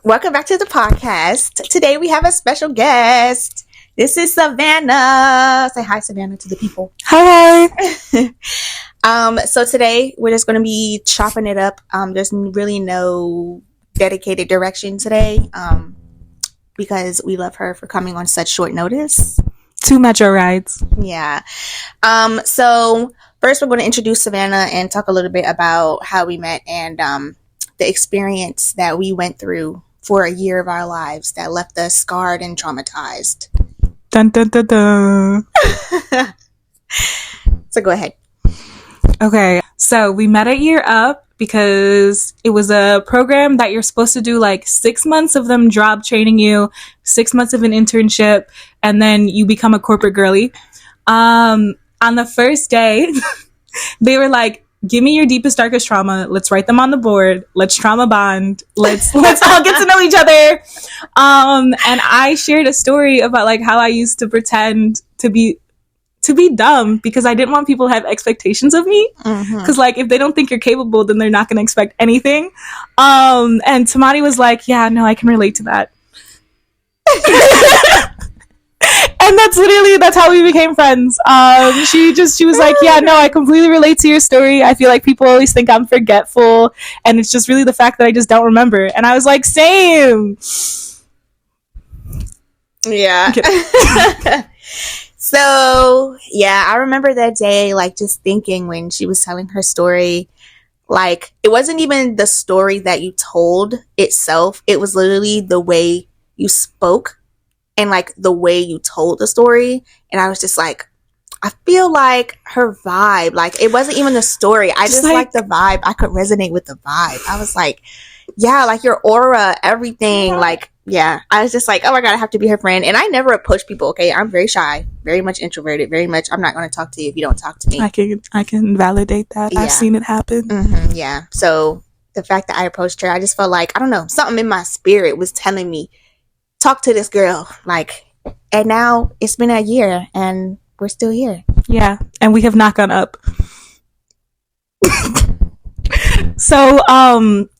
Welcome back to the podcast. Today we have a special guest. This is Savannah. Say hi, Savannah, to the people. Hi. So today we're just going to be chopping it up. There's really no dedicated direction today. Because we love her for coming on such short notice. 2 metro rides. Yeah. So first we're going to introduce Savannah and talk a little bit about how we met and the experience that we went through for a year of our lives that left us scarred and traumatized. Dun dun dun dun. So go ahead. Okay, so we met at Year Up because it was a program that you're supposed to do like 6 months of them job training you, 6 months of an internship, and then you become a corporate girly. On the first day, they were like, give me your deepest, darkest trauma. Let's write them on the board. Let's trauma bond. Let's all get to know each other. And I shared a story about like how I used to pretend to be dumb because I didn't want people to have expectations of me. Because like if they don't think you're capable, then they're not going to expect anything. And Tamani was like, yeah, no, I can relate to that. And that's how we became friends. She was like, yeah, no, I completely relate to your story. I feel like people always think I'm forgetful, and it's just really the fact that I just don't remember. And I was like, same. Yeah. So, yeah, I remember that day, like, just thinking when she was telling her story, like, it wasn't even the story that you told itself. It was literally the way you spoke and, like, the way you told the story. And I was just like, I feel like her vibe, like, it wasn't even the story. I just like the vibe. I could resonate with the vibe. I was like, yeah, like, your aura, everything, like, yeah, I was just like, oh my God, I have to be her friend. And I never approach people. Okay. I'm very shy, very much introverted, very much. I'm not going to talk to you if you don't talk to me. I can validate that. Yeah. I've seen it happen. Yeah. So the fact that I approached her, I just felt like, I don't know, something in my spirit was telling me, talk to this girl. Like, and now it's been a year and we're still here. Yeah. And we have not gone up. So,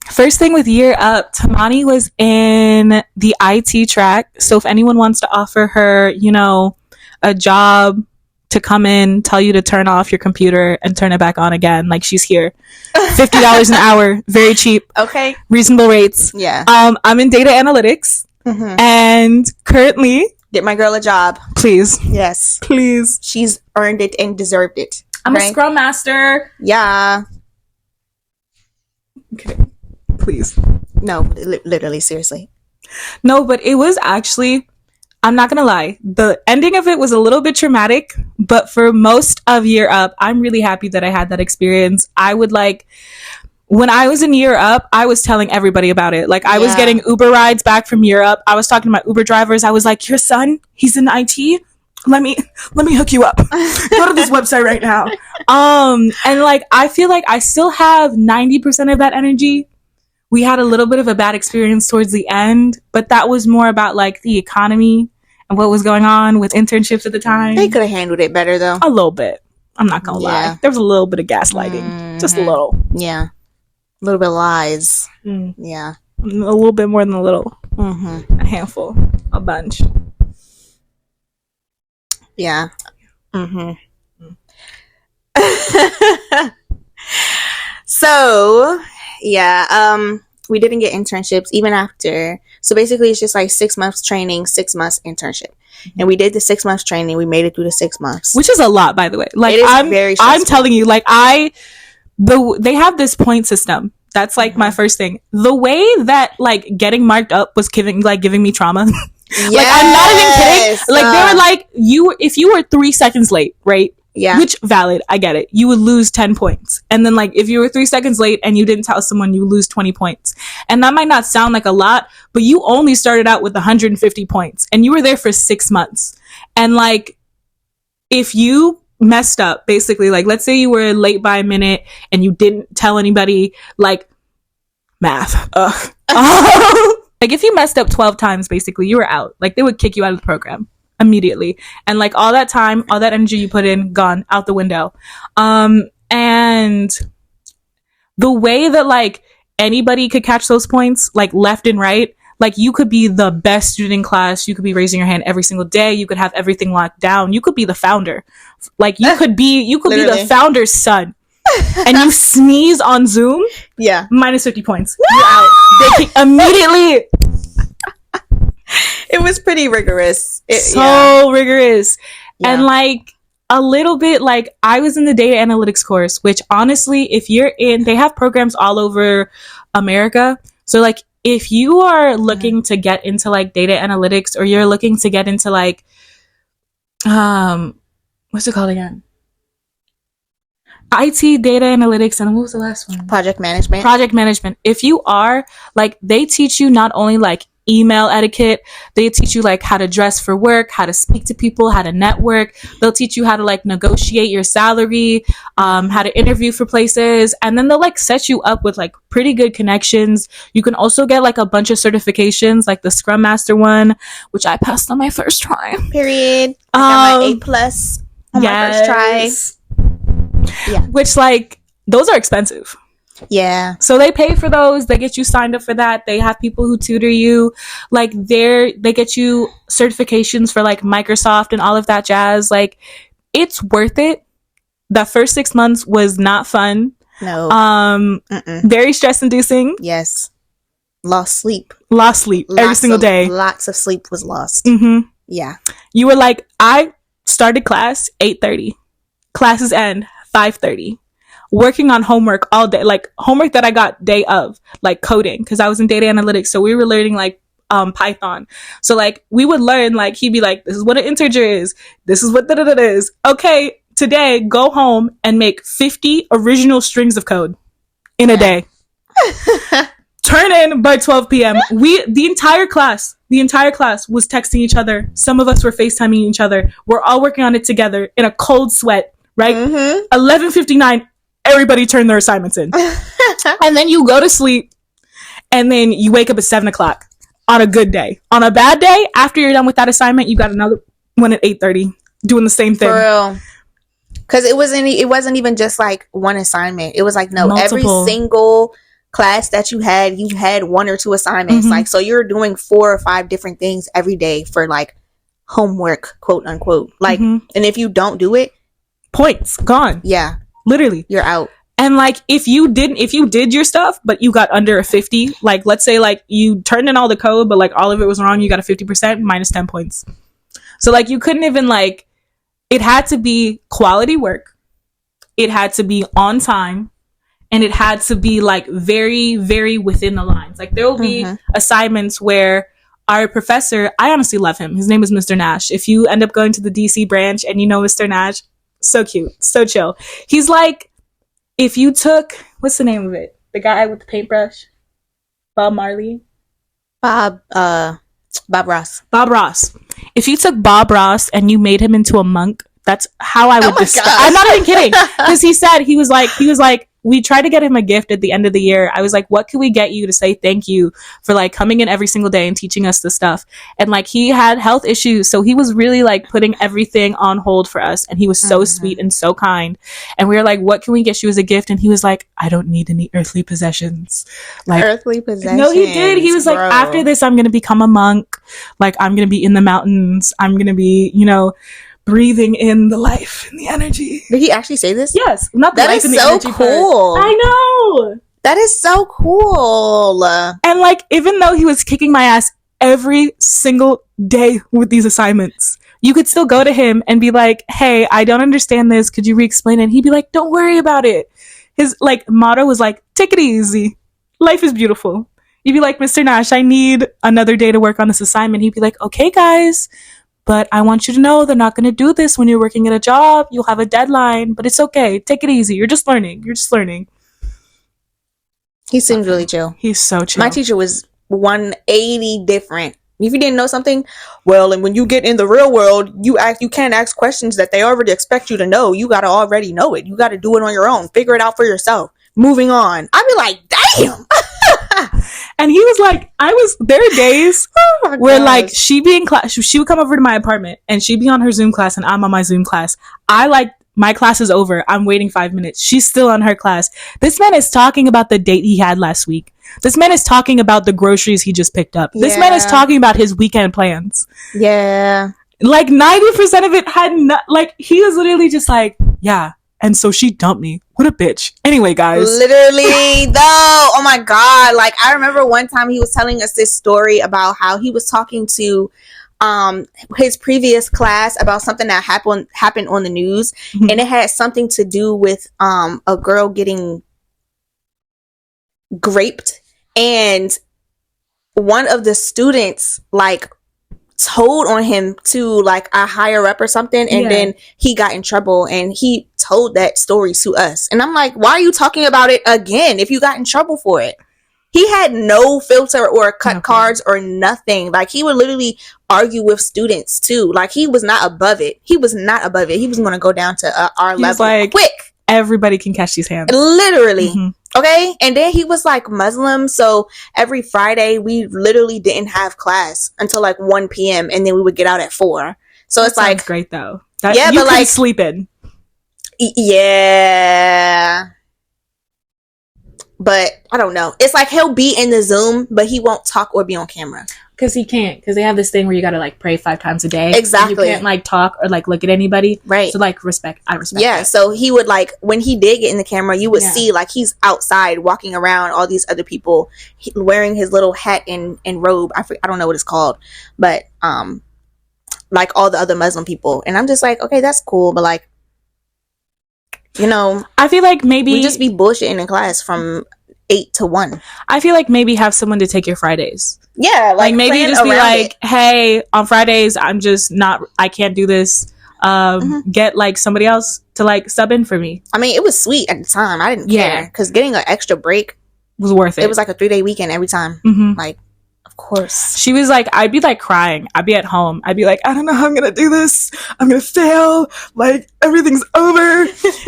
first thing with Year Up, Tamani was in the IT track. So if anyone wants to offer her, you know, a job to come in, tell you to turn off your computer and turn it back on again, like she's here. $50 an hour, very cheap. Okay. Reasonable rates. Yeah. I'm in data analytics and currently... Get my girl a job. Please. Yes. Please. She's earned it and deserved it. I'm a Scrum Master. Yeah. Okay. Please. No, literally, seriously. No, but it was actually, I'm not gonna lie, the ending of it was a little bit traumatic, but for most of Year Up, I'm really happy that I had that experience. I would like, when I was in Year Up, I was telling everybody about it. Like, I was getting Uber rides back from Year Up. I was talking to my Uber drivers. I was like, your son, he's in IT? Let me hook you up. Go to this website right now. And like, I feel like I still have 90% of that energy. We had a little bit of a bad experience towards the end, but that was more about like the economy and what was going on with internships at the time. They could have handled it better though. A little bit. I'm not gonna lie. There was a little bit of gaslighting. Just a little. Yeah. A little bit of lies. Yeah. A little bit more than a little. A handful. A bunch. Yeah. So, yeah, we didn't get internships even after. So basically it's just like 6 months training, 6 months internship. And we did the 6 months training. We made it through the 6 months. Which is a lot, by the way. Like, I'm telling you, like, they have this point system. That's like my first thing. The way that like getting marked up was giving me trauma. Yes. Like, I'm not even kidding. Like, they were like, if you were 3 seconds late, right? Yeah. Which, valid, I get it. You would lose 10 points. And then, like, if you were 3 seconds late and you didn't tell someone, you lose 20 points. And that might not sound like a lot, but you only started out with 150 points. And you were there for 6 months. And, like, if you messed up, basically, like, let's say you were late by a minute and you didn't tell anybody, like, math. Like, if you messed up 12 times, basically, you were out. Like, they would kick you out of the program immediately. And, like, all that time, all that energy you put in, gone out the window. And the way that, like, anybody could catch those points, like, left and right, Like, you could be the best student in class. You could be raising your hand every single day. You could have everything locked down. You could be the founder. Like, you could be the founder's son. And you sneeze on Zoom. Yeah. Minus 50 points. You're out. They kick immediately. It was pretty rigorous. Rigorous. Yeah. And like, a little bit, like, I was in the data analytics course, which honestly, if you're in, they have programs all over America. So like, if you are looking to get into like data analytics, or you're looking to get into like, what's it called again? IT, data analytics, and what was the last one? Project management. If you are, like, they teach you not only like email etiquette, they teach you like how to dress for work, how to speak to people, how to network. They'll teach you how to like negotiate your salary, how to interview for places, and then they'll like set you up with like pretty good connections. You can also get like a bunch of certifications, like the Scrum Master one, which I passed on my first try. Period. I got my A+ on my first try. Yeah. Which, like, those are expensive. Yeah. So they pay for those. They get you signed up for that. They have people who tutor you. Like, they get you certifications for like Microsoft and all of that jazz. Like, it's worth it. That first 6 months was not fun. No. Very stress inducing. Yes. Lost sleep every single day. Lots of sleep was lost. Mm-hmm. Yeah. You were like, I started class 8:30. Classes end 5:30. Working on homework all day, like homework that I got day of, like coding, because I was in data analytics. So we were learning like Python. So like we would learn, like he'd be like, this is what an integer is. This is what da-da-da is. Okay, today go home and make 50 original strings of code in a day. Turn in by 12 p.m. The entire class was texting each other. Some of us were FaceTiming each other. We're all working on it together in a cold sweat, right? 11:59. Everybody turned their assignments in. And then you go to sleep, and then you wake up at 7:00 on a good day. On a bad day, after you're done with that assignment, you got another one at 8:30 doing the same thing. For real. Because it wasn't even just like one assignment. It was like, no, multiple. Every single class that you had one or two assignments. Like, so you're doing 4 or 5 different things every day for like homework, quote unquote. Like, and if you don't do it, points gone. Yeah. Literally, you're out. And like, if you did your stuff, but you got under a 50, like let's say like you turned in all the code, but like all of it was wrong, you got a 50%, minus 10 points. So like, you couldn't even like, it had to be quality work. It had to be on time, and it had to be like very, very within the lines. Like, there will be assignments where our professor, I honestly love him. His name is Mr. Nash. If you end up going to the DC branch and you know Mr. Nash, so cute, so chill. He's like, if you took, what's the name of it? The guy with the paintbrush? Bob Marley? Bob Ross. Bob Ross. If you took Bob Ross and you made him into a monk, that's how I would describe. I'm not even kidding. Because he was like, we tried to get him a gift at the end of the year. I was like, what can we get you to say thank you for like coming in every single day and teaching us the stuff? And like, he had health issues, so he was really like putting everything on hold for us. And he was so sweet and so kind. And we were like, what can we get you as a gift? And he was like, I don't need any earthly possessions. Like, earthly possessions? No, he did. He was like, after this, I'm going to become a monk. Like, I'm going to be in the mountains. I'm going to be, breathing in the life and the energy. Did he actually say this? Yes. Not the that life and the so energy cool. Part. I know. That is so cool. And like, even though he was kicking my ass every single day with these assignments, you could still go to him and be like, hey, I don't understand this. Could you re-explain it? And he'd be like, don't worry about it. His like motto was like, take it easy. Life is beautiful. You'd be like, Mr. Nash, I need another day to work on this assignment. He'd be like, okay, guys. But I want you to know they're not going to do this when you're working at a job. You'll have a deadline, but it's okay. Take it easy. You're just learning. He seems really chill. He's so chill. My teacher was 180 different. If you didn't know something, well, and when you get in the real world, you can't ask questions that they already expect you to know. You got to already know it. You got to do it on your own. Figure it out for yourself. Moving on. I'd be like, damn. And he was like, there are days where like she'd be in class, she would come over to my apartment and she'd be on her Zoom class and I'm on my Zoom class. I like my class is over. I'm waiting 5 minutes. She's still on her class. This man is talking about the date he had last week. This man is talking about the groceries he just picked up. Yeah. This man is talking about his weekend plans. Yeah. Like 90% of it had not, like, he was literally just like, yeah. And so she dumped me. What a bitch. Anyway, guys. Literally, though. Oh my God. Like, I remember one time he was telling us this story about how he was talking to his previous class about something that happened on the news. Mm-hmm. And it had something to do with a girl getting raped. And one of the students, like, told on him to like a higher up or something, and then he got in trouble and he told that story to us. And I'm like, why are you talking about it again if you got in trouble for it? He had no filter or cut cards or nothing. Like, he would literally argue with students too. Like, he was not above it. He was going to go down to our level, like, quick. Everybody can catch these hands. Literally. Mm-hmm. Okay. And then he was like Muslim. So every Friday we literally didn't have class until like 1 p.m. and then we would get out at 4. So it's like great though. That, yeah, you but like sleep in. Yeah. But I don't know. It's like he'll be in the Zoom, but he won't talk or be on camera. Because he can't. Because they have this thing where you got to like pray 5 times a day. Exactly. You can't like talk or like look at anybody. Right. So like I respect yeah. that. So he would like, when he did get in the camera, you would see like he's outside walking around all these other people wearing his little hat and robe. I don't know what it's called. But like all the other Muslim people. And I'm just like, okay, that's cool. But like, you know, I feel like maybe we just be bullshitting in class from 8 to 1. I feel like maybe have someone to take your Fridays. Yeah, like maybe just be like, hey, on Fridays I'm just not, I can't do this. Get like somebody else to like sub in for me. I mean, it was sweet at the time. I didn't care because getting an extra break was worth it. It was like a 3-day weekend every time. Mm-hmm. Like, of course. She was like, I'd be like crying. I'd be at home. I'd be like, I don't know how I'm gonna do this. I'm gonna fail. Like, everything's over.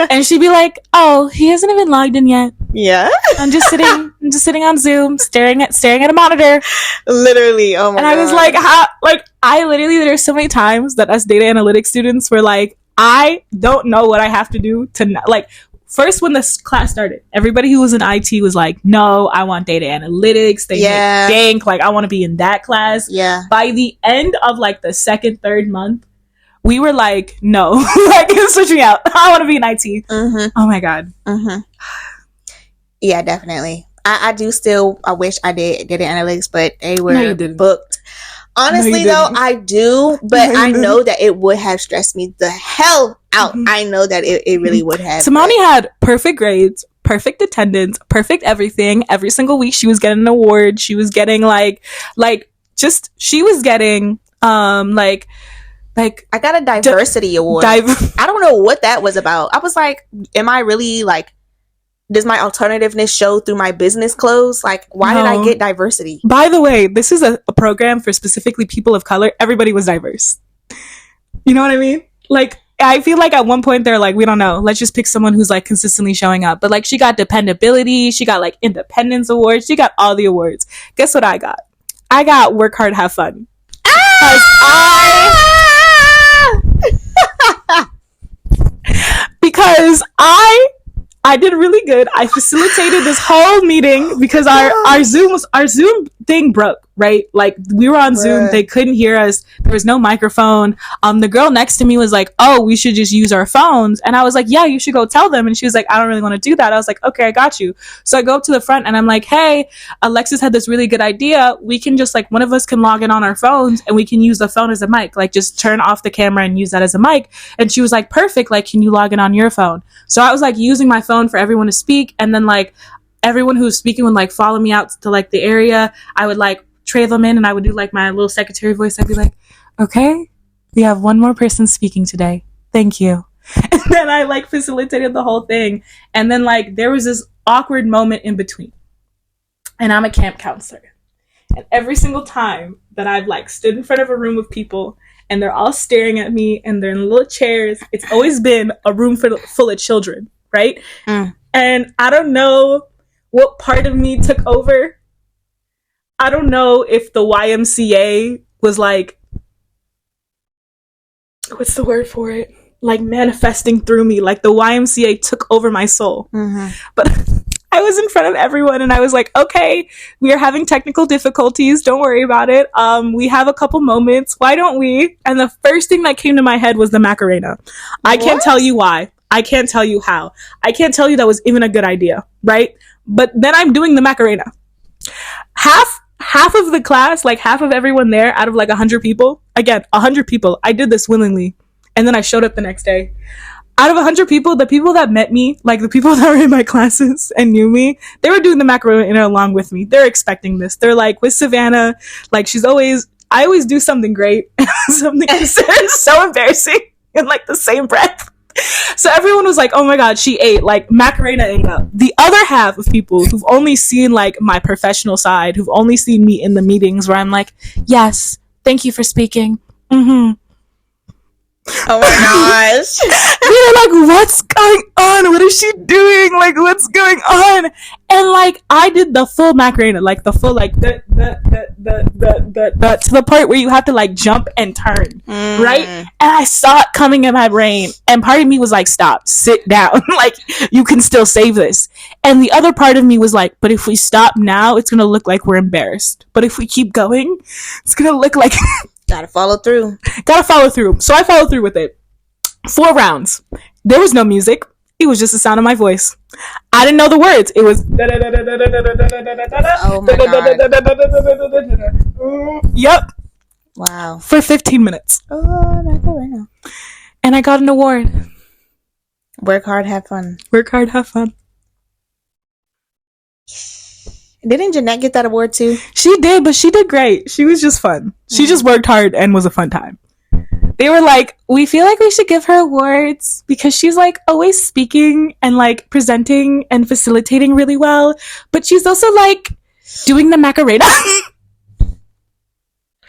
And she'd be like, oh, he hasn't even logged in yet. Yeah. I'm just sitting on Zoom, staring at a monitor. Literally. Oh my God. And I was like, how? Like, I literally, there's so many times that us data analytics students were like, I don't know what I have to do to like. First, when this class started, everybody who was in IT was like, no, I want data analytics. They make bank. Like, I want to be in that class. Yeah. By the end of like the second, third month, we were like, no, like, switch me out. I want to be in IT. Mm-hmm. Oh my God. Mm-hmm. Yeah, definitely. I do still, I wish I did data analytics, but they were booked. Honestly, though, I do, but I know that it would have stressed me the hell out. Mm-hmm. I know that it really would have. Tamani had perfect grades, perfect attendance, perfect everything. Every single week she was getting an award. She was getting she was getting like I got a diversity award. I don't know what that was about. I was like, am I really like, does my alternativeness show through my business clothes? Like, why did I get diversity? By the way, this is a program for specifically people of color. Everybody was diverse. You know what I mean? Like, I feel like at one point they're like, we don't know. Let's just pick someone who's like consistently showing up. But like, she got dependability. She got like independence awards. She got all the awards. Guess what I got? I got work hard, have fun. Because I did really good. I facilitated this whole meeting because our Zoom thing broke, right? Like, we were on Zoom, they couldn't hear us. There was no microphone. The girl next to me was like, oh, we should just use our phones. And I was like, yeah, you should go tell them. And she was like, I don't really want to do that. I was like, okay, I got you. So I go up to the front and I'm like, hey, Alexis had this really good idea. We can just like, one of us can log in on our phones and we can use the phone as a mic. Like, just turn off the camera and use that as a mic. And she was like, perfect. Like, can you log in on your phone? So I was like using my phone for everyone to speak. And then like everyone who was speaking would like follow me out to like the area. I would like tray them in and I would do like my little secretary voice. I'd be like, okay, we have one more person speaking today. Thank you. And then I like facilitated the whole thing. And then like there was this awkward moment in between. And I'm a camp counselor. And every single time that I've like stood in front of a room of people and they're all staring at me and they're in little chairs, it's always been a room full of children, right? And I don't know what part of me took over. I don't know if the YMCA was like, what's the word for it? like manifesting through me, like the YMCA took over my soul. But I was in front of everyone and I was like, okay, we are having technical difficulties, don't worry about it, we have a couple moments, why don't we? And the first thing that came to my head was the Macarena. I can't tell you why, I can't tell you how, I can't tell you that was even a good idea, right? But then I'm doing the Macarena. Half of the class, like half of everyone there, out of like 100 people, again, 100 people, I did this willingly. And then I showed up the next day. Out of 100 people, the people that met me, like the people that were in my classes and knew me, they were doing the Macarena along with me. They're expecting this. They're like, with Savannah, like I always do something great. Something so embarrassing in like the same breath. So everyone was like, oh my God, she ate, like Macarena ate up. The other half of people who've only seen like my professional side, who've only seen me in the meetings where I'm like, yes, thank you for speaking. Oh my gosh. They're like, what's going on? What is she doing? Like, what's going on? And like, I did the full Macarena, like the full, like the to the part where you have to like jump and turn, right? And I saw it coming in my brain, and part of me was like, stop, sit down. Like, you can still save this. And the other part of me was like, but if we stop now, it's gonna look like we're embarrassed. But if we keep going, it's gonna look like Gotta follow through. So I followed through with it. 4 rounds. There was no music. It was just the sound of my voice. I didn't know the words. It was. Oh my God. Yep. Wow. For 15 minutes. Oh, Macarena. And I got an award. Work hard, have fun. Work hard, have fun. Didn't Jeanette get that award too? She did, but she did great. She was just fun. She just worked hard and was a fun time. They were like, we feel like we should give her awards because she's like always speaking and like presenting and facilitating really well, but she's also like doing the Macarena.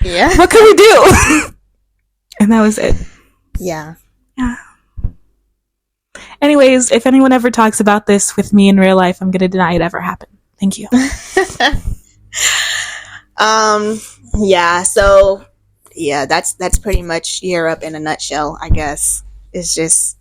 Yeah. What can we do? And that was it. Yeah. Anyways, if anyone ever talks about this with me in real life, I'm gonna deny it ever happened. Thank you. Yeah, so yeah, that's pretty much Europe in a nutshell, I guess. It's just,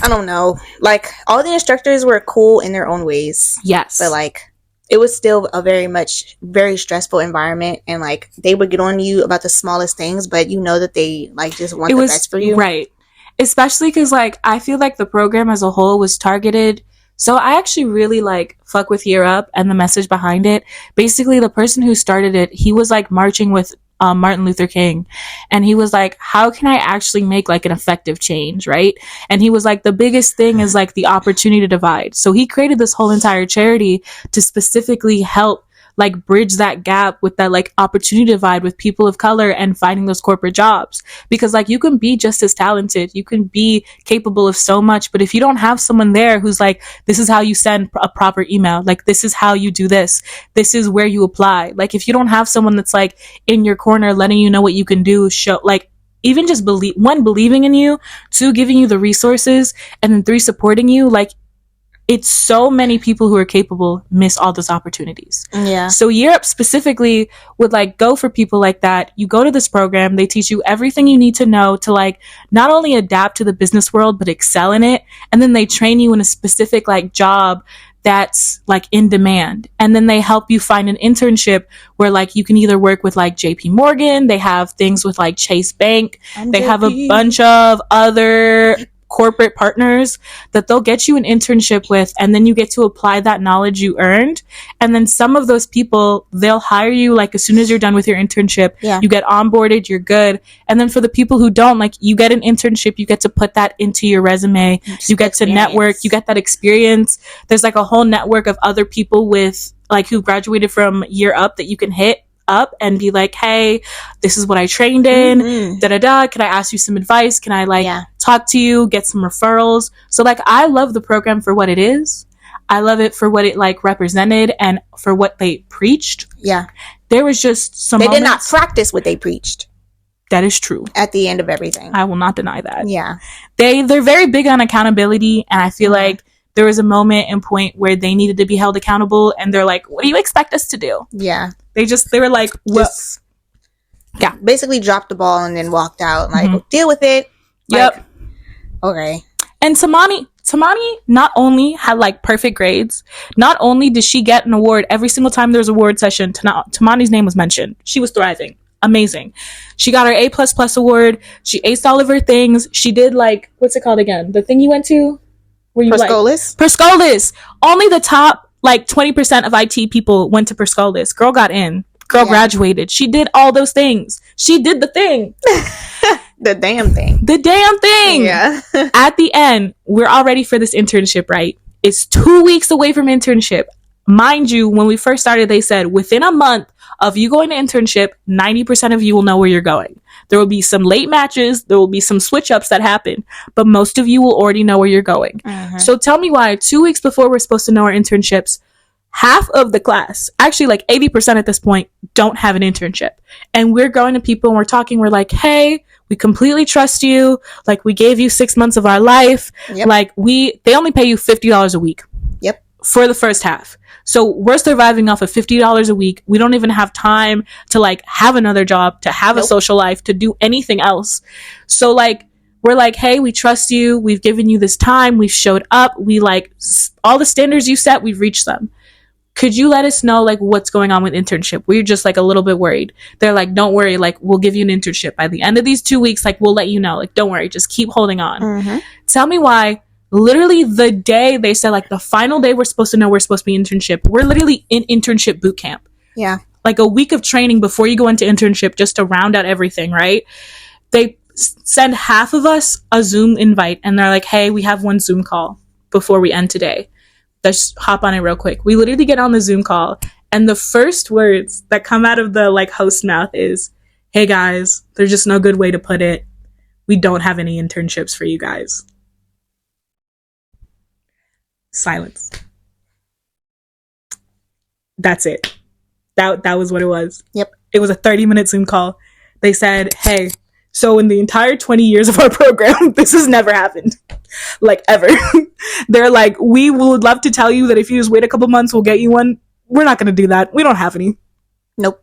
I don't know, like all the instructors were cool in their own ways. Yes. But like it was still a very stressful environment, and like they would get on you about the smallest things, but you know that they like just want the best for you. Right. Especially because like I feel like the program as a whole was targeted. So I actually really like fuck with Year Up and the message behind it. Basically, the person who started it, he was like marching with Martin Luther King, and he was like, how can I actually make like an effective change, right? And he was like, the biggest thing is like the opportunity divide. So he created this whole entire charity to specifically help like bridge that gap with that like opportunity divide with people of color and finding those corporate jobs. Because like you can be just as talented, you can be capable of so much, but if you don't have someone there who's like, this is how you send a proper email, like this is how you do this is where you apply. Like if you don't have someone that's like in your corner letting you know what you can do, show like even just believing in you, 2 giving you the resources, and then 3 supporting you, like it's so many people who are capable miss all those opportunities. Yeah. So Europe specifically would like go for people like that. You go to this program, they teach you everything you need to know to like not only adapt to the business world, but excel in it. And then they train you in a specific like job that's like in demand. And then they help you find an internship where like you can either work with like JP Morgan, they have things with like Chase Bank, they have a bunch of other corporate partners that they'll get you an internship with, and then you get to apply that knowledge you earned. And then some of those people, they'll hire you like as soon as you're done with your internship. Yeah. You get onboarded, you're good. And then for the people who don't, like you get an internship, you get to put that into your resume, you get to network, you get that experience. There's like a whole network of other people with like who graduated from Year Up that you can hit up and be like, hey, this is what I trained in, can I ask you some advice, can I like talk to you, get some referrals. So like I love the program for what it is, I love it for what it like represented and for what they preached. There was just some they did not practice what they preached. That is true. At the end of everything, I will not deny that. They're very big on accountability, and I feel like there was a moment and point where they needed to be held accountable, and they're like, what do you expect us to do? They were like, well, basically dropped the ball and then walked out, like, deal with it. Like, Okay. And Tamani not only had like perfect grades, not only did she get an award every single time there was a award session, Tamani's name was mentioned. She was thriving. Amazing. She got her A++ award. She aced all of her things. She did like, what's it called again? The thing you went to? Were you Perscolis? Like, Perscolis. Only the top like 20% of IT people went to Perscolis. Girl got in. Girl graduated. She did all those things. She did the thing. The damn thing. The damn thing. Yeah. At the end, we're all ready for this internship, right? It's 2 weeks away from internship. Mind you, when we first started, they said within a month of you going to internship, 90% of you will know where you're going. There will be some late matches. There will be some switch ups that happen, but most of you will already know where you're going. Mm-hmm. So tell me why 2 weeks before we're supposed to know our internships, half of the class, actually like 80% at this point, don't have an internship. And we're going to people and we're talking. We're like, hey, we completely trust you. Like, we gave you 6 months of our life. Yep. Like, they only pay you $50 a week. Yep. For the first half. So we're surviving off of $50 a week. We don't even have time to like have another job, to have a social life, to do anything else. So like, we're like, hey, we trust you. We've given you this time. We've showed up. We like all the standards you set. We've reached them. Could you let us know like what's going on with internship? We're just like a little bit worried. They're like, don't worry. Like, we'll give you an internship by the end of these 2 weeks. Like, we'll let you know. Like, don't worry. Just keep holding on. Mm-hmm. Tell me why. Literally the day they said, like, the final day we're supposed to know we're supposed to be internship, we're literally in internship boot camp. Yeah. Like a week of training before you go into internship just to round out everything, right? They send half of us a Zoom invite and they're like, hey, we have one Zoom call before we end today. Let's hop on it real quick. We literally get on the Zoom call and the first words that come out of the like host mouth is, hey guys, there's just no good way to put it. We don't have any internships for you guys. Silence. That's it. That was what it was. Yep. It was a 30-minute Zoom call. They said, hey, so in the entire 20 years of our program, this has never happened. Like, ever. They're like, we would love to tell you that if you just wait a couple months, we'll get you one. We're not going to do that. We don't have any. Nope.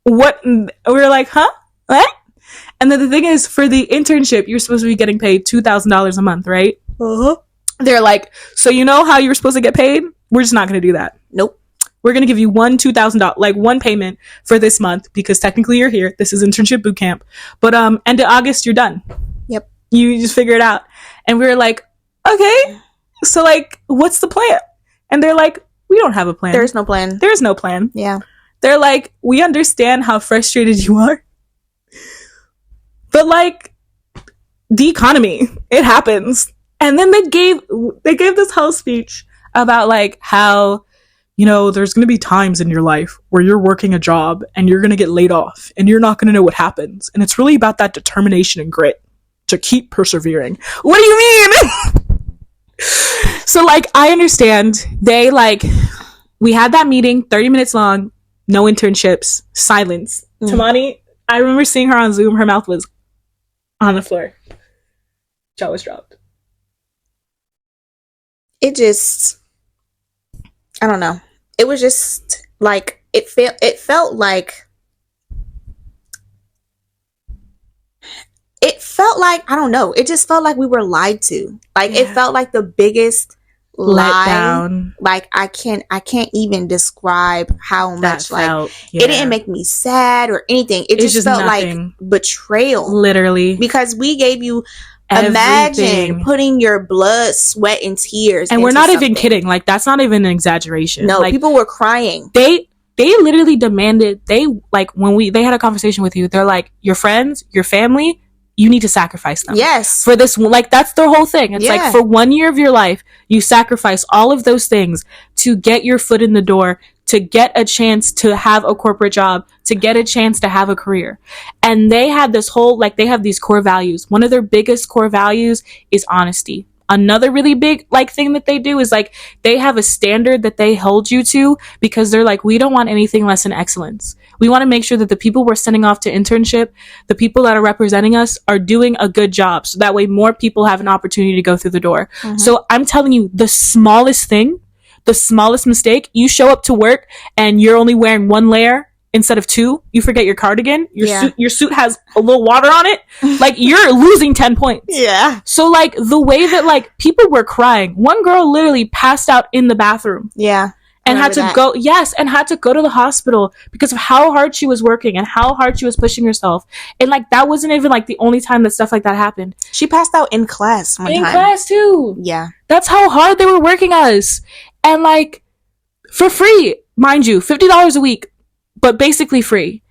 What? We're like, huh? What? And then the thing is, for the internship, you're supposed to be getting paid $2,000 a month, right? Uh-huh. They're like, so you know how you were supposed to get paid? We're just not going to do that. Nope. We're going to give you $2,000, like one payment for this month because technically you're here. This is internship boot camp. But end of August, you're done. Yep. You just figure it out. And we were like, okay, so like, what's the plan? And they're like, we don't have a plan. There's no plan. There's no plan. Yeah. They're like, we understand how frustrated you are. But like, the economy, it happens. And then they gave this whole speech about like how, you know, there's going to be times in your life where you're working a job and you're going to get laid off and you're not going to know what happens. And it's really about that determination and grit to keep persevering. What do you mean? So like, I understand we had that meeting 30 minutes long, no internships, silence. Tamani, I remember seeing her on Zoom. Her mouth was on the floor. Jaw was dropped. It just, I don't know. It was just like, it felt like, I don't know. It just felt like we were lied to. Like, It felt like the biggest lie. Down. Like, I can't even describe how much, like, it didn't make me sad or anything. It just felt nothing. Like betrayal. Literally. Because we gave you, imagine putting your blood, sweat, and tears. And we're not even kidding. Like, that's not even an exaggeration. No, like, people were crying. They literally demanded, when they had a conversation with you, they're like, your friends, your family, you need to sacrifice them. Yes. For this, like, that's their whole thing. It's like, for 1 year of your life, you sacrifice all of those things to get your foot in the door, to get a chance to have a corporate job, to get a chance to have a career. And they had this whole, like, they have these core values. One of their biggest core values is honesty. Another really big, like, thing that they do is, like, they have a standard that they hold you to because they're like, we don't want anything less than excellence. We want to make sure that the people we're sending off to internship, the people that are representing us, are doing a good job. So that way more people have an opportunity to go through the door. Mm-hmm. So I'm telling you, the smallest thing, the smallest mistake, you show up to work and you're only wearing one layer instead of 2. You forget your cardigan. Your suit has a little water on it. Like, you're losing 10 points. Yeah. So, like, the way that, like, people were crying. One girl literally passed out in the bathroom. Yeah. And had to go, and had to go to the hospital because of how hard she was working and how hard she was pushing herself. And, like, that wasn't even, like, the only time that stuff like that happened. She passed out in class one time. In class, too. Yeah. That's how hard they were working us. And, like, for free, mind you, $50 a week, but basically free.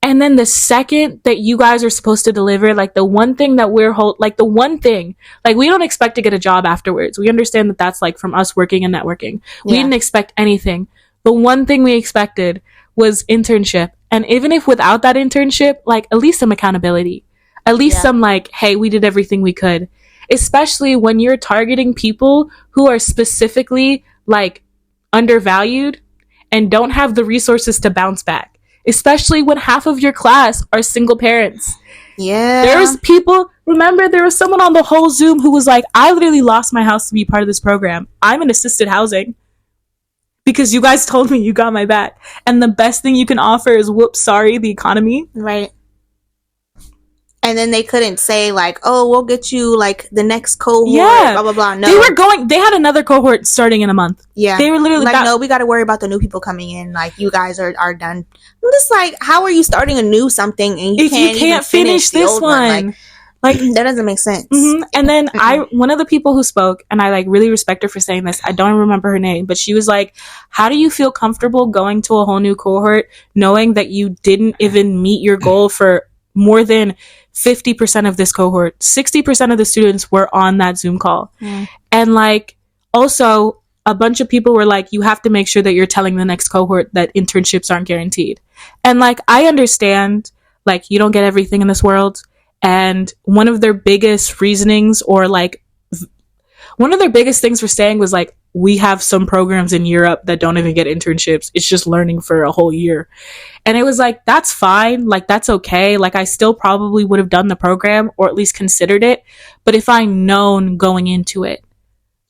And then the second that you guys are supposed to deliver, like, the one thing that we don't expect to get a job afterwards. We understand that that's, like, from us working and networking. We didn't expect anything. The one thing we expected was internship. And even if without that internship, like, at least some accountability. At least some, like, hey, we did everything we could. Especially when you're targeting people who are specifically, like, undervalued and don't have the resources to bounce back. Especially when half of your class are single parents. Yeah. There's people, remember, there was someone on the whole Zoom who was like, I literally lost my house to be part of this program. I'm in assisted housing because you guys told me you got my back. And the best thing you can offer is, whoops, sorry, the economy. Right. And then they couldn't say, like, oh, we'll get you, like, the next cohort, blah, blah, blah. No. They had another cohort starting in a month. Yeah. They were literally like, no, we got to worry about the new people coming in. Like, you guys are done. I'm just like, how are you starting a new something and you can't finish this one? Like, that doesn't make sense. Mm-hmm. And then one of the people who spoke, and I, like, really respect her for saying this, I don't remember her name, but she was like, how do you feel comfortable going to a whole new cohort knowing that you didn't even meet your goal for more than 50% of this cohort? 60% of the students were on that Zoom call. And, like, also a bunch of people were like, you have to make sure that you're telling the next cohort that internships aren't guaranteed. And, like, I understand, like, you don't get everything in this world. And one of their biggest reasonings, or, like, one of their biggest things for saying was, like, we have some programs in Europe that don't even get internships. It's just learning for a whole year. And it was like, that's fine. Like, that's okay. Like, I still probably would have done the program or at least considered it. But if I known going into it,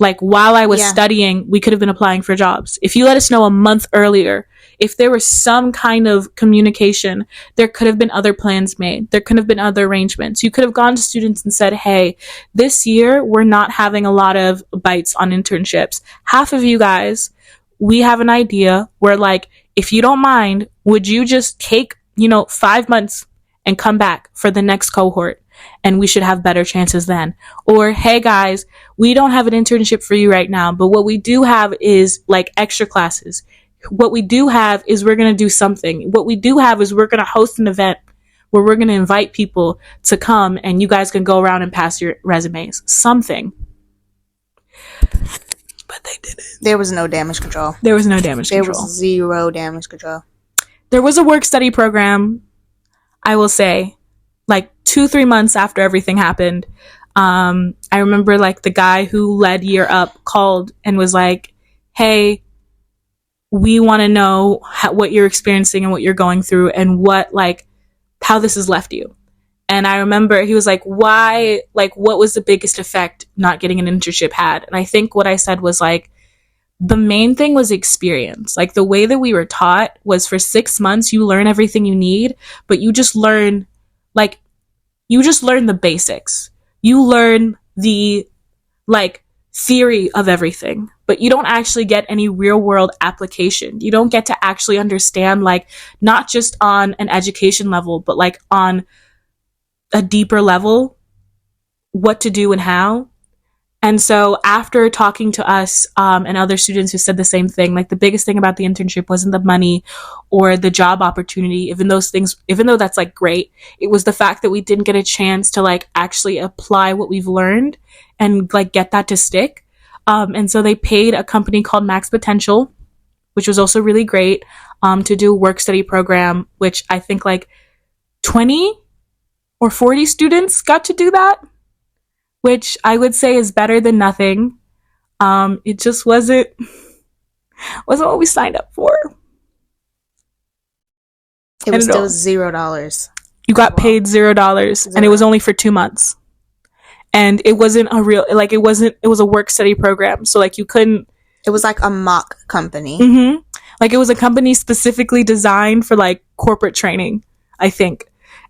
like, while I was studying, we could have been applying for jobs. If you let us know a month earlier, if there was some kind of communication, there could have been other plans made. There could have been other arrangements. You could have gone to students and said, hey, this year we're not having a lot of bites on internships. Half of you guys, we have an idea where, like, if you don't mind, would you just take, 5 months and come back for the next cohort? And we should have better chances then. Or, hey guys, we don't have an internship for you right now, but what we do have is, like, extra classes. What we do have is we're going to do something. What we do have is we're going to host an event where we're going to invite people to come and you guys can go around and pass your resumes. Something. But they didn't. There was no damage control. There was no damage control. There was zero damage control. There was a work-study program, I will say, like 2-3 months after everything happened. I remember, like, the guy who led Year Up called and was like, hey, we want to know what you're experiencing and what you're going through and what, like, how this has left you. And I remember he was like, why, like, what was the biggest effect not getting an internship had? And I think what I said was, like, the main thing was experience. Like, the way that we were taught was for 6 months, you learn everything you need, but you just learn, like, the basics. You learn the, like, theory of everything, but you don't actually get any real world application. You don't get to actually understand, like, not just on an education level, but, like, on a deeper level, what to do and how. And so after talking to us and other students who said the same thing, like, the biggest thing about the internship wasn't the money or the job opportunity, even though that's, like, great, it was the fact that we didn't get a chance to, like, actually apply what we've learned and, like, get that to stick. And so they paid a company called Max Potential, which was also really great, to do a work-study program, which I think, like, 20 or 40 students got to do that, which I would say is better than nothing. It just wasn't what we signed up for. It was still $0. You got paid $0, and it was only for 2 months. And it wasn't a real, like, it was a work study program. So, like, you couldn't. It was like a mock company. Mm-hmm. Like, it was a company specifically designed for like corporate training, I think.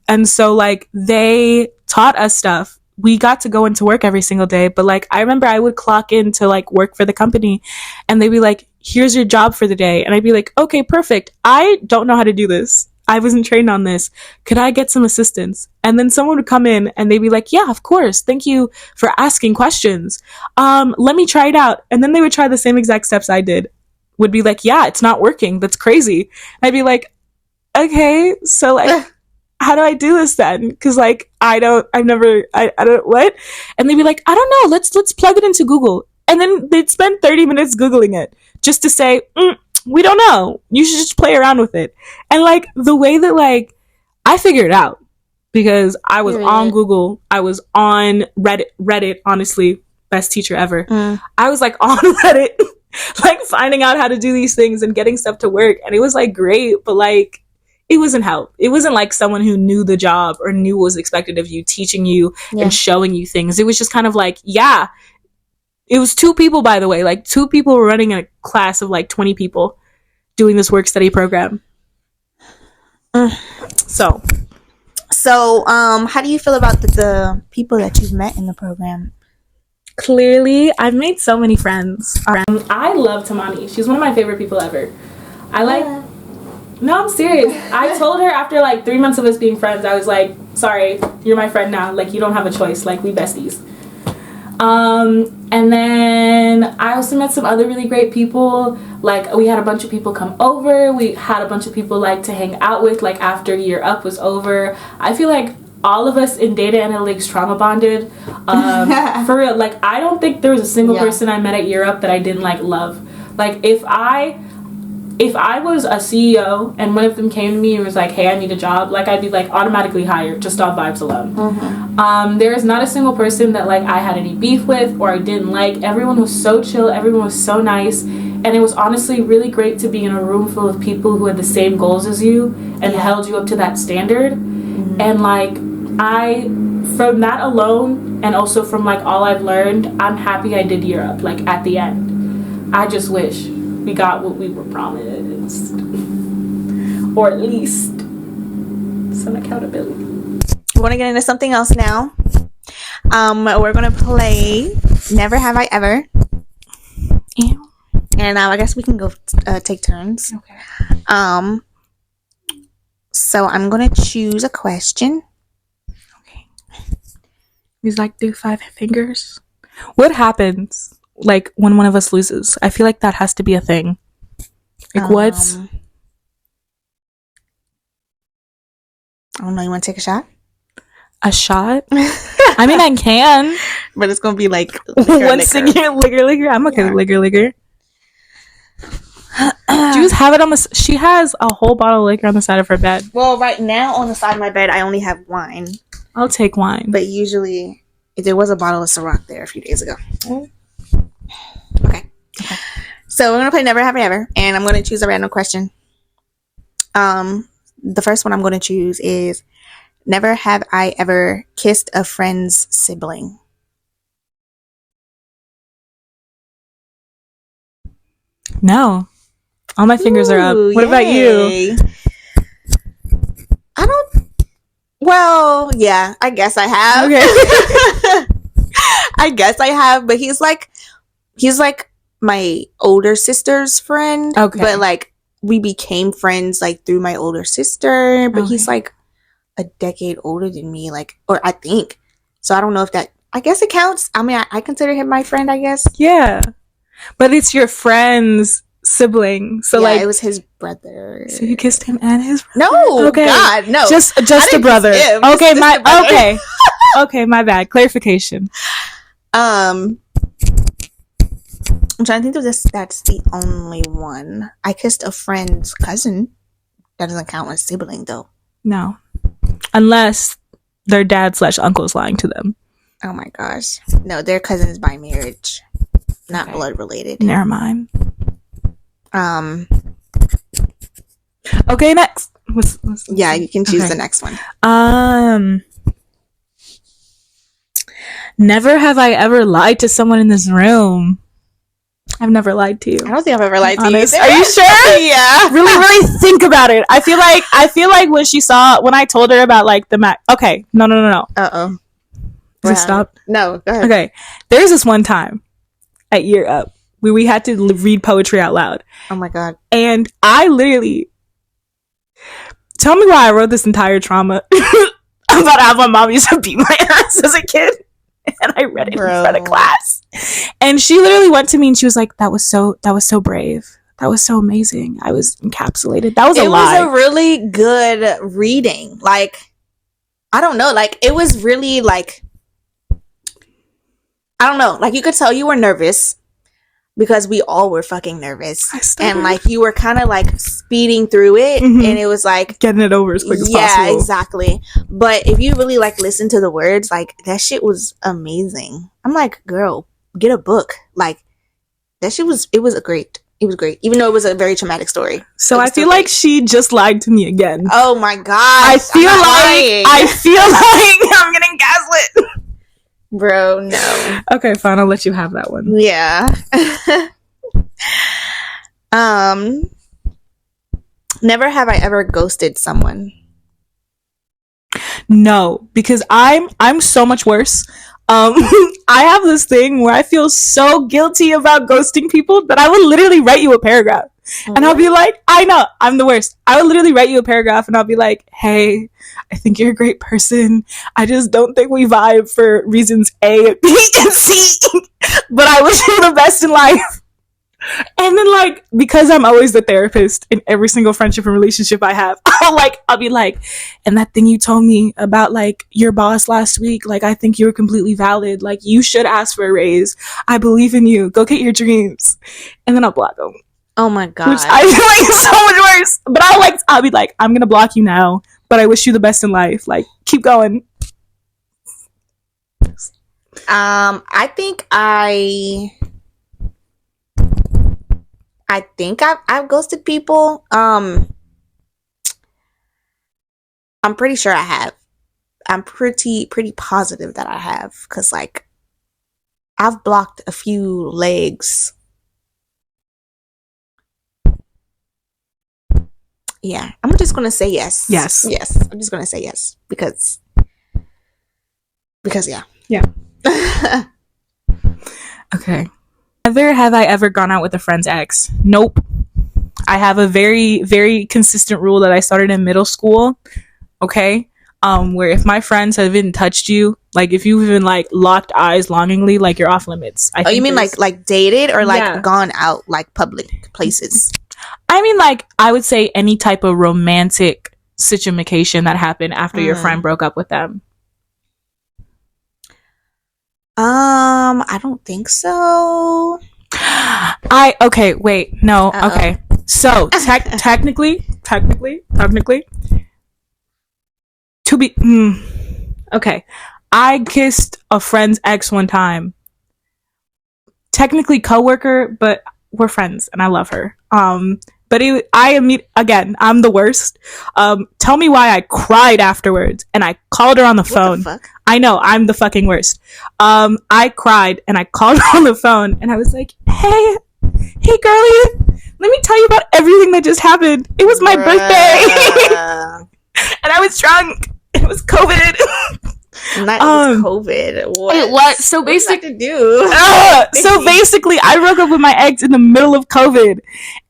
And so like they taught us stuff. We got to go into work every single day, but like I remember I would clock in to like work for the company and they'd be like, here's your job for the day. And I'd be like, okay, perfect. I don't know how to do this. I wasn't trained on this. Could I get some assistance? And then someone would come in and they'd be like, yeah, of course. Thank you for asking questions. Let me try it out. And then they would try the same exact steps I did. Would be like, yeah, it's not working. That's crazy. And I'd be like, okay, so like, how do I do this then? Because like I don't what? And they'd be like, I don't know. Let's plug it into Google. And then they'd spend 30 minutes Googling it just to say, we don't know. You should just play around with it. And like the way that like I figured it out because I was on Google, I was on Reddit, honestly, best teacher ever. I was like on Reddit, like finding out how to do these things and getting stuff to work. And it was like great, but like it wasn't help. It wasn't like someone who knew the job or knew what was expected of you, teaching you and showing you things. It was just kind of like, yeah. It was 2 people, by the way. Like 2 people were running a class of like 20 people doing this work study program. So, how do you feel about the people that you've met in the program? Clearly, I've made so many friends. I love Tamani. She's one of my favorite people ever. No, I'm serious. I told her after like 3 months of us being friends, I was like, sorry, you're my friend now. Like, you don't have a choice. Like, we besties. And then I also met some other really great people. Like, we had a bunch of people come over. We had a bunch of people like to hang out with, like after Year Up was over. I feel like all of us in data analytics trauma bonded. For real, like I don't think there was a single person I met at Year Up that I didn't like love. Like if I was a CEO and one of them came to me and was like, hey, I need a job, like I'd be like automatically hired just off vibes alone. There is not a single person that like I had any beef with or I didn't like. Everyone was so chill, everyone was so nice, and it was honestly really great to be in a room full of people who had the same goals as you and held you up to that standard. And like from that alone and also from like all I've learned, I'm happy I did Year Up. Like at the end, I just wish we got what we were promised, or at least some accountability. We're gonna get into something else now. We're gonna play Never Have I Ever. And I guess we can go take turns. Okay. So I'm gonna choose a question. Okay. We like do 5 fingers. What happens like when one of us loses? I feel like that has to be a thing. Like what's I don't know, you want to take a shot? A shot? I mean, I can. But it's going to be like one singular liquor. I'm okay with liquor. Do you just have it on the... She has a whole bottle of liquor on the side of her bed. Well, right now on the side of my bed, I only have wine. I'll take wine. But usually, there was a bottle of Ciroc there a few days ago. Okay. So we're going to play Never Have I Ever. And I'm going to choose a random question. The first one I'm going to choose is, never have I ever kissed a friend's sibling. No. All my fingers are up. What about you? I don't... Well, yeah, I guess I have. Okay. I guess I have, but he's like my older sister's friend. Okay. But like we became friends like through my older sister, but he's like a decade older than me, like, or I think. So I don't know if that, I guess it counts. I mean, I consider him my friend, I guess. Yeah. But it's your friend's sibling. So like, it was his brother. So you kissed him and his brother? No. Okay. God, no. Just a brother. Okay, okay. Okay, my bad. Clarification. I'm trying to think of this. That's the only one. I kissed a friend's cousin. That doesn't count as sibling, though. No. Unless their dad/uncle is lying to them. Oh my gosh. No, they're cousins by marriage. Not blood related. Never mind. Okay, next. Yeah, you can choose the next one. Never have I ever lied to someone in this room. I've never lied to you. I don't think I've ever lied to you. Are you sure? Yeah. Really think about it. I feel like when I told her about like the Mac. Okay, no. Uh-oh. Does it stop? No, go ahead. Okay, there's this one time at Year Up where we had to read poetry out loud. Oh my God. And I literally, tell me why I wrote this entire trauma about how my mom used to beat my ass as a kid. And I read it in front of class. And she literally went to me and she was like, that was so brave. That was so amazing. I was encapsulated. That was a lie. It was a really good reading. Like, I don't know. Like, it was really like, I don't know. Like, you could tell you were nervous because we all were fucking nervous. And like, you were kind of like speeding through it. Mm-hmm. And it was like getting it over as quick as possible. Yeah, exactly. But if you really like listen to the words, like that shit was amazing. I'm like, girl, get a book. Like that shit was, it was great. It was great. Even though it was a very traumatic story. So I feel like she just lied to me again. Oh my God. I feel like I'm getting gaslit. Bro, no. Okay, fine. I'll let you have that one. Yeah. Never have I ever ghosted someone. No, because I'm so much worse. I have this thing where I feel so guilty about ghosting people that I will literally write you a paragraph. And I'll be like, I know, I'm the worst. I will literally write you a paragraph and I'll be like, hey, I think you're a great person. I just don't think we vibe for reasons A, B, and C. But I wish you the best in life. And then like, because I'm always the therapist in every single friendship and relationship I have, I'll be like, and that thing you told me about like your boss last week, like I think you're completely valid. Like you should ask for a raise. I believe in you. Go get your dreams. And then I'll block them. Oh my God. Which I feel like is so much worse. But I'll be like, I'm gonna block you now, but I wish you the best in life. Like, keep going. I think I've ghosted people. I'm pretty sure I have. I'm pretty positive that I have, because like I've blocked a few legs. Yeah, I'm just gonna say yes. Yes. I'm just gonna say yes because yeah. Okay. Never have I ever gone out with a friend's ex. Nope. I have a very, very consistent rule that I started in middle school. Okay. Where if my friends have even touched you, like if you've even like locked eyes longingly, like you're off limits. Oh, you mean like dated or like gone out like public places? I mean, like, I would say any type of romantic situation that happened after your friend broke up with them. I don't think so. Okay, wait, no, okay. So, technically, to be, okay. I kissed a friend's ex one time. Technically coworker, but we're friends and I love her. But again, I'm the worst. Tell me why I cried afterwards and I called her on the phone. What the fuck? I know, I'm the fucking worst. I cried and I called her on the phone and I was like, hey girlie, let me tell you about everything that just happened. It was my birthday. And I was drunk. It was COVID. It was COVID. What? It was. So basically, basically, I broke up with my ex in the middle of COVID,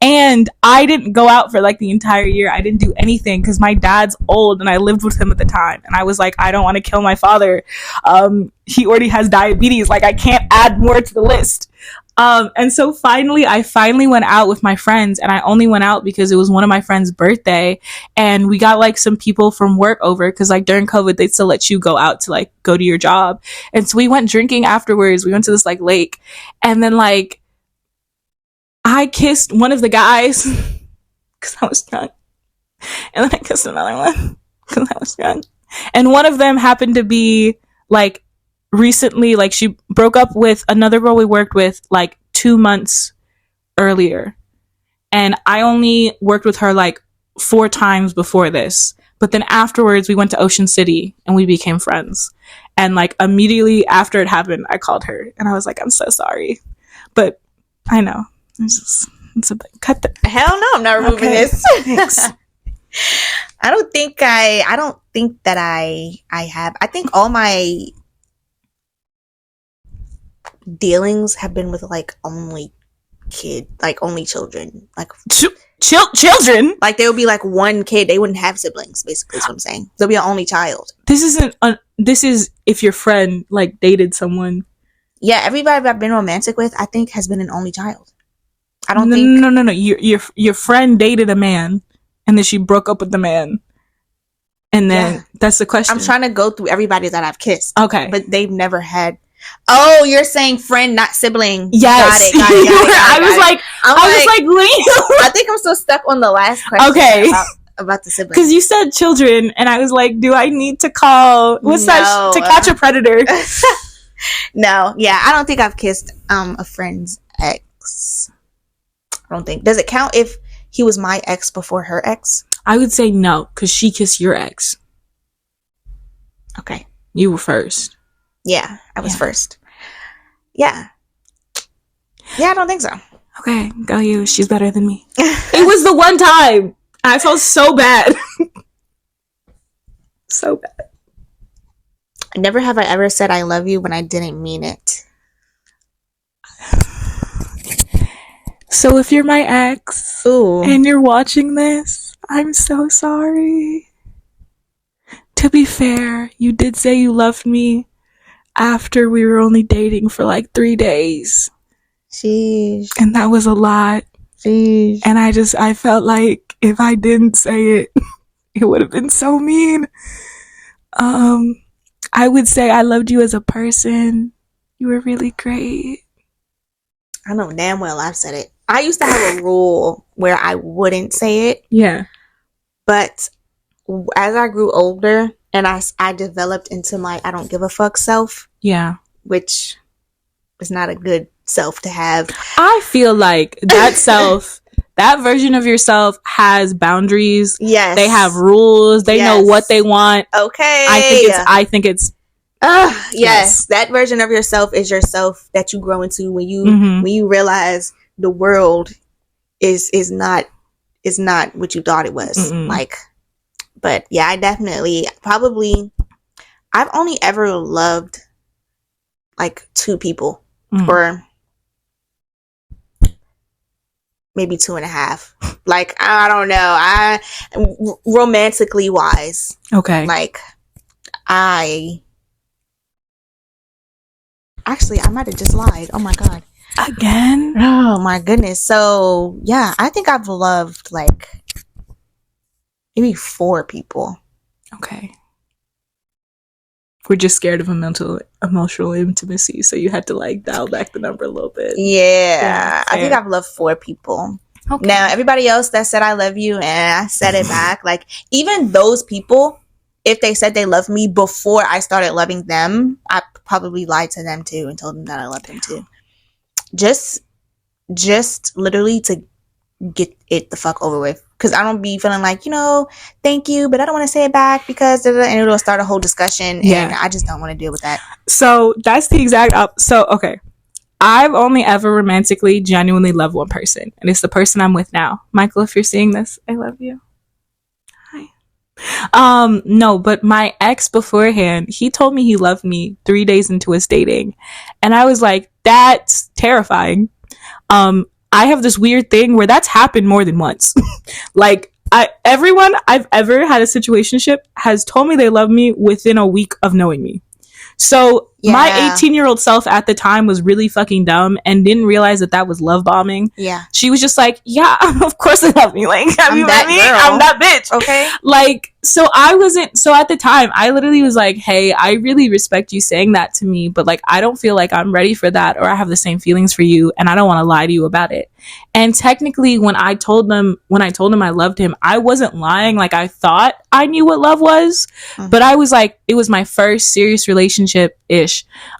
and I didn't go out for like the entire year. I didn't do anything because my dad's old, and I lived with him at the time. And I was like, I don't want to kill my father. He already has diabetes. Like, I can't add more to the list. And so I finally went out with my friends, and I only went out because it was one of my friend's birthday, and we got like some people from work over, because like during COVID, they'd still let you go out to like go to your job. And so we went drinking afterwards. We went to this like lake, and then like I kissed one of the guys because I was drunk, and then I kissed another one because I was drunk. And one of them happened to be like recently, like she broke up with another girl we worked with like 2 months earlier, and I only worked with her like 4 times before this. But then afterwards we went to Ocean City and we became friends, and like immediately after it happened I called her and I was like, I'm so sorry, but I know. It's a bit. Cut the. Hell no, I'm not removing this. I don't think that I have. I think all my dealings have been with like only children, like children. Like there would be like one kid, they wouldn't have siblings. Basically, is what I'm saying. They'll be an only child. This is if your friend like dated someone. Yeah, everybody I've been romantic with, I think, has been an only child. I don't think. No. Your friend dated a man, and then she broke up with the man. And then that's the question. I'm trying to go through everybody that I've kissed. Okay, but they've never had. Oh, you're saying friend, not sibling. Yes. Got it. I was like, I think I'm still stuck on the last question. Okay. About the sibling. Because you said children, and I was like, do I need to call that To Catch a Predator? No, yeah, I don't think I've kissed a friend's ex. I don't think. Does it count if he was my ex before her ex? I would say no, because she kissed your ex. Okay. You were first. Yeah, I was first. Yeah. Yeah, I don't think so. Okay, go you. She's better than me. It was the one time. I felt so bad. So bad. Never have I ever said I love you when I didn't mean it. So if you're my ex and you're watching this, I'm so sorry. To be fair, you did say you loved me after we were only dating for like 3 days. Sheesh. And that was a lot. Sheesh. And I felt like if I didn't say it, it would have been so mean. I would say I loved you as a person. You were really great. I know damn well I've said it. I used to have a rule where I wouldn't say it. Yeah. But as I grew older and I developed into my I don't give a fuck self. Yeah. Which is not a good self to have. I feel like that self, that version of yourself has boundaries. Yes. They have rules. They know what they want. Okay. I think it's yes. That version of yourself is yourself that you grow into when you realize the world is not what you thought it was. Mm-mm. Like, but yeah, I definitely I've only ever loved like 2 people or maybe 2.5. Like, I don't know. Romantically wise. Okay. Like, I might have just lied. Oh my God. Again? Oh my goodness. So yeah, I think I've loved like maybe 4 people. Okay. We're just scared of emotional intimacy, so you had to like dial back the number a little bit. Yeah, I think I've loved 4 people. Okay. Now, everybody else that said I love you and I said it back, like even those people, if they said they loved me before I started loving them, I probably lied to them too and told them that I loved them too. Just literally to get it the fuck over with. Because I don't be feeling like, thank you, but I don't want to say it back because, and it'll start a whole discussion. And I just don't want to deal with that. So that's the exact so, okay. I've only ever romantically, genuinely loved one person. And it's the person I'm with now. Michael, if you're seeing this, I love you. Hi. No, but my ex beforehand, he told me he loved me 3 days into us dating. And I was like, that's terrifying. I have this weird thing where that's happened more than once. Like, everyone I've ever had a situationship has told me they love me within a week of knowing me. So my 18-year-old self at the time was really fucking dumb and didn't realize that was love bombing. Yeah. She was just like, yeah, of course they love me. Like, have you met me? Girl. I'm that bitch. Okay. Like, so at the time, I literally was like, hey, I really respect you saying that to me, but like, I don't feel like I'm ready for that or I have the same feelings for you and I don't want to lie to you about it. And technically, when I told him I loved him, I wasn't lying. Like, I thought I knew what love was, but I was like, it was my first serious relationship-ish.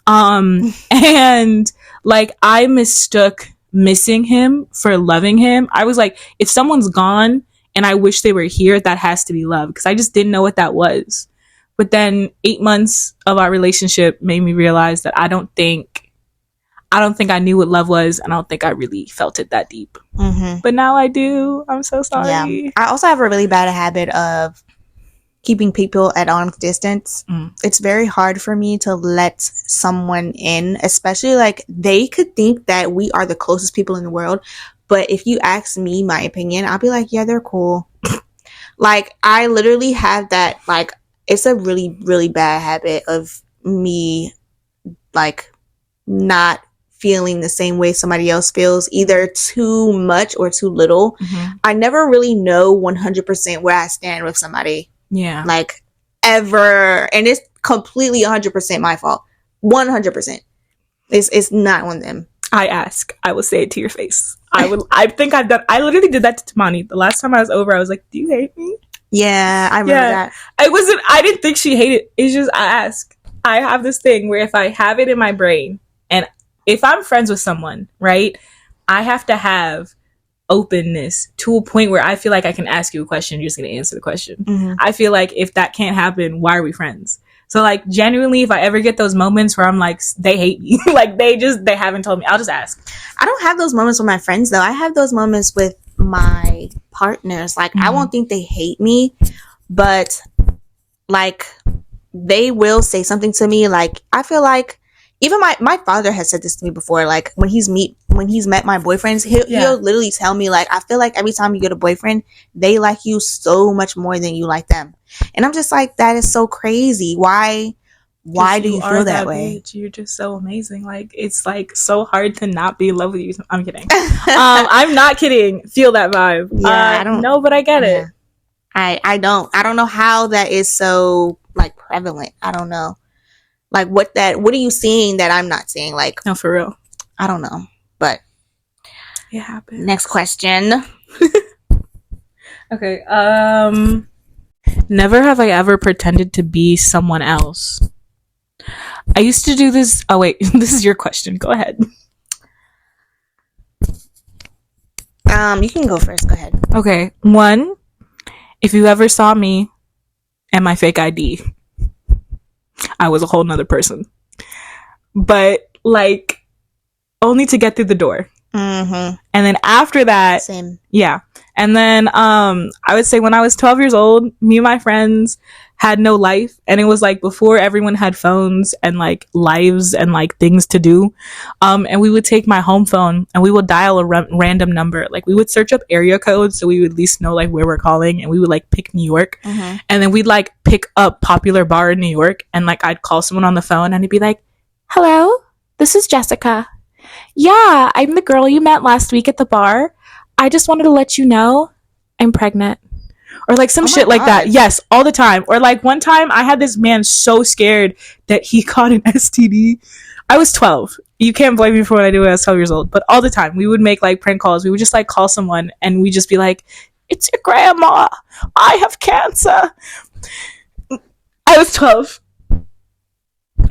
And like, I mistook missing him for loving him. I was like, if someone's gone and I wish they were here, that has to be love, because I just didn't know what that was. But then 8 months of our relationship made me realize that I don't think I don't think I knew what love was, and I don't think I really felt it that deep. Mm-hmm. But now I do. I'm so sorry. Yeah. I also have a really bad habit of keeping people at arm's distance. It's very hard for me to let someone in, especially like they could think that we are the closest people in the world. But if you ask me my opinion, I'll be like, yeah, they're cool. Like, I literally have that, like, it's a really, really bad habit of me, like, not feeling the same way somebody else feels, either too much or too little. Mm-hmm. I never really know 100% where I stand with somebody. Yeah. Like, ever. And it's completely 100% my fault. 100%. It's not on them. I ask. I will say it to your face. I literally did that to Tamani. The last time I was over, I was like, do you hate me? Yeah, I remember that. I didn't think she hated it. It's just, I ask. I have this thing where if I have it in my brain, and if I'm friends with someone, right, I have to have openness to a point where I feel like I can ask you a question, you're just going to answer the question. Mm-hmm. I feel like if that can't happen, why are we friends? So, like, genuinely, if I ever get those moments where I'm like, they hate me, like, they haven't told me, I'll just ask. I don't have those moments with my friends, though. I have those moments with my partners. Like, I won't think they hate me, but, like, they will say something to me. Like, I feel like, even my father has said this to me before. Like, when he's met my boyfriends, he'll literally tell me, like, I feel like every time you get a boyfriend, they like you so much more than you like them. And I'm just like, that is so crazy. Why do you feel that way? Bitch. You're just so amazing. Like, it's like so hard to not be in love with you. I'm kidding. I'm not kidding. Feel that vibe. Yeah, I don't know, but I get it. I don't know how that is so, like, prevalent. I don't know. Like, what are you seeing that I'm not seeing? Like, no, for real. I don't know, but it happens. Next question. Okay. Never have I ever pretended to be someone else. I used to do this. Oh, wait. This is your question. Go ahead. You can go first. Go ahead. Okay. 1, if you ever saw me and my fake ID, I was a whole nother person. But, like, only to get through the door. Mm-hmm. And then after that, same. Yeah. And then I would say when I was 12 years old, me and my friends had no life, and it was like before everyone had phones and like lives and like things to do. And we would take my home phone and we would dial a random number. Like, we would search up area codes so we would at least know like where we're calling, and we would like pick New York. Mm-hmm. And then we'd like pick a popular bar in New York, and like I'd call someone on the phone and it'd be like, "Hello, this is Jessica. Yeah, I'm the girl you met last week at the bar. I just wanted to let you know I'm pregnant." Or like some shit like that. Yes, all the time. Or like one time I had this man so scared that he caught an STD. I was 12. You can't blame me for what I did when I was 12 years old. But all the time we would make like prank calls. We would just like call someone and we'd just be like, "It's your grandma. I have cancer." I was 12.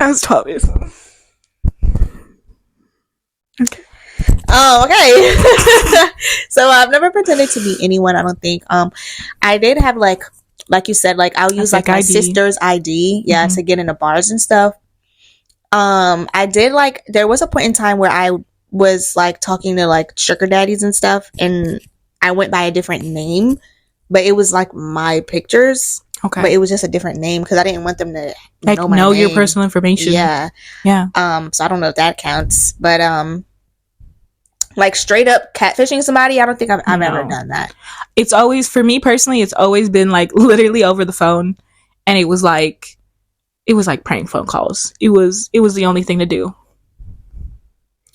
Years old. Okay. Oh, okay. So I've never pretended to be anyone, I don't think. I did have like you said, like I'll use like my sister's ID, to get into bars and stuff. I did like, there was a point in time where I was like talking to like sugar daddies and stuff, and I went by a different name, but it was like my pictures. Okay. But it was just a different name because I didn't want them to like know your personal information. Yeah. So I don't know if that counts, but like straight up catfishing somebody, I don't think I've ever done that. It's always, for me personally, it's always been like literally over the phone, and it was like prank phone calls. It was the only thing to do.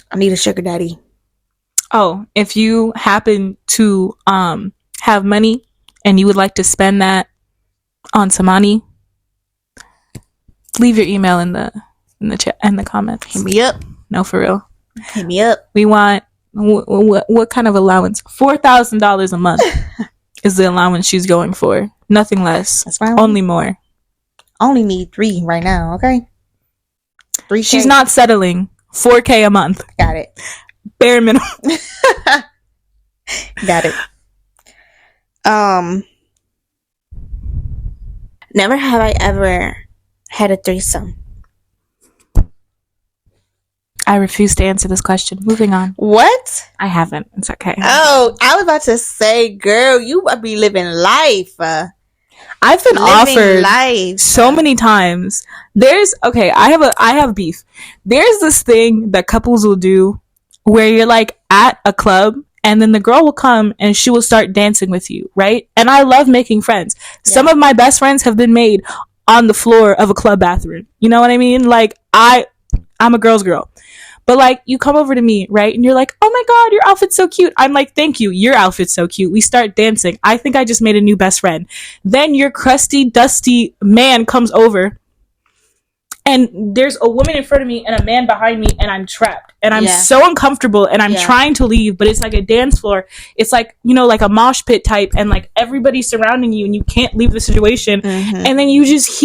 I need a sugar daddy. Oh, if you happen to have money and you would like to spend that on Samani, leave your email in the chat and the comments. Hit me up. No, for real. Hit me up. We want what kind of allowance? $4,000 a month is the allowance she's going for. Nothing less. That's fine. Only more. Only need 3 right now. Okay. 3K. She's not settling. 4K a month. Got it. Bare minimum. Got it. Never have I ever had a threesome. I refuse to answer this question. Moving on. What? I haven't. It's okay. Oh, I was about to say, girl, you be living life. I've been offered so many times. I have beef. There's this thing that couples will do where you're like at a club and then the girl will come and she will start dancing with you, right? And I love making friends. Yeah. Some of my best friends have been made on the floor of a club bathroom. You know what I mean? Like, I'm a girl's girl. But like, you come over to me, right? And you're like, oh my God, your outfit's so cute. I'm like, thank you. Your outfit's so cute. We start dancing. I think I just made a new best friend. Then your crusty, dusty man comes over and there's a woman in front of me and a man behind me and I'm trapped. And I'm so uncomfortable and I'm trying to leave, but it's like a dance floor. It's like, you know, like a mosh pit type and like everybody's surrounding you and you can't leave the situation. Mm-hmm. And then you just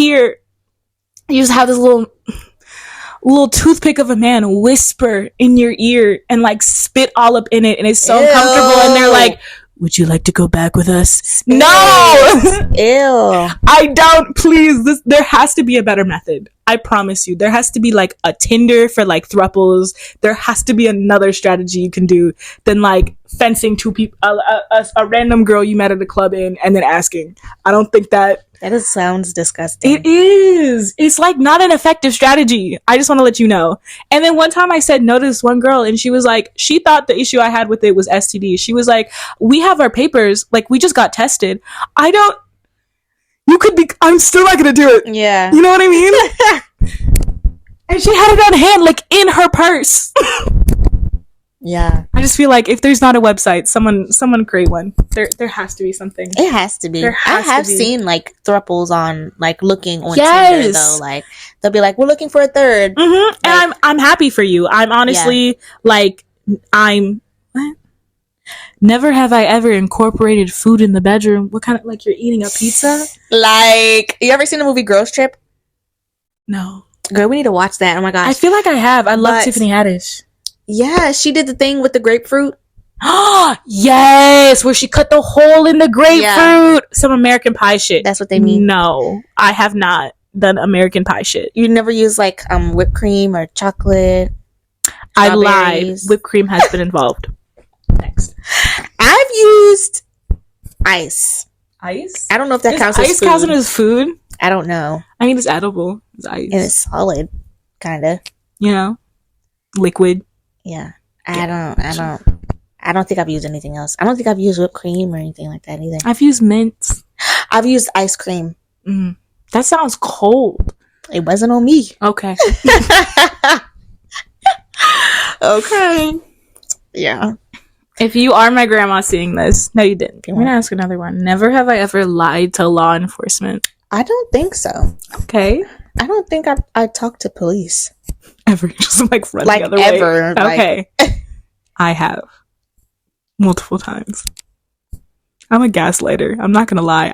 have this little toothpick of a man whisper in your ear and like spit all up in it and it's so uncomfortable and they're like, would you like to go back with us? Ew. No! Ew. I don't, please. There has to be a better method. I promise you. There has to be like a Tinder for like thruples. There has to be another strategy you can do than like fencing two people, a random girl you met at a club and then asking. I don't think that just sounds disgusting. It is. It's like not an effective strategy. I just want to let you know. And then one time I said no to this one girl and she was like, she thought the issue I had with it was STD. She was like, we have our papers. Like, we just got tested. I'm still not going to do it. Yeah. You know what I mean? And she had it on hand, like in her purse. Yeah. I just feel like if there's not a website, someone create one. There has to be something. It has to be. I have seen like thruples on like looking on Tinder though. Like they'll be like, we're looking for a third. Mm-hmm. Like, and I'm happy for you. I'm honestly like what? Never have I ever incorporated food in the bedroom. What kind of, like, you're eating a pizza? Like, you ever seen the movie Girls Trip? No. Girl, we need to watch that. Oh my gosh. I feel like I have. I love Tiffany Haddish. Yeah, she did the thing with the grapefruit. Yes, where she cut the hole in the grapefruit. Yeah. Some American Pie shit. That's what they mean. No, I have not done American Pie shit. You never use like whipped cream or chocolate? I lied. Whipped cream has been involved. Next. I've used ice. Ice? I don't know if that counts as food. Ice counts as food? I don't know. I mean, it's edible. It's ice. And it's solid, kind of. You know? Liquid. Yeah. I don't think I've used anything else. I don't think I've used whipped cream or anything like that either. I've used mints. I've used ice cream. That sounds cold. It wasn't on me. Okay. Okay. Yeah. If you are my grandma seeing this, no, you didn't. I'm gonna ask another one. Never have I ever lied to law enforcement. I don't think so. Okay. I don't think I talked to police ever. Just like run like the other ever. way. Okay. I have multiple times. I'm a gaslighter. I'm not gonna lie.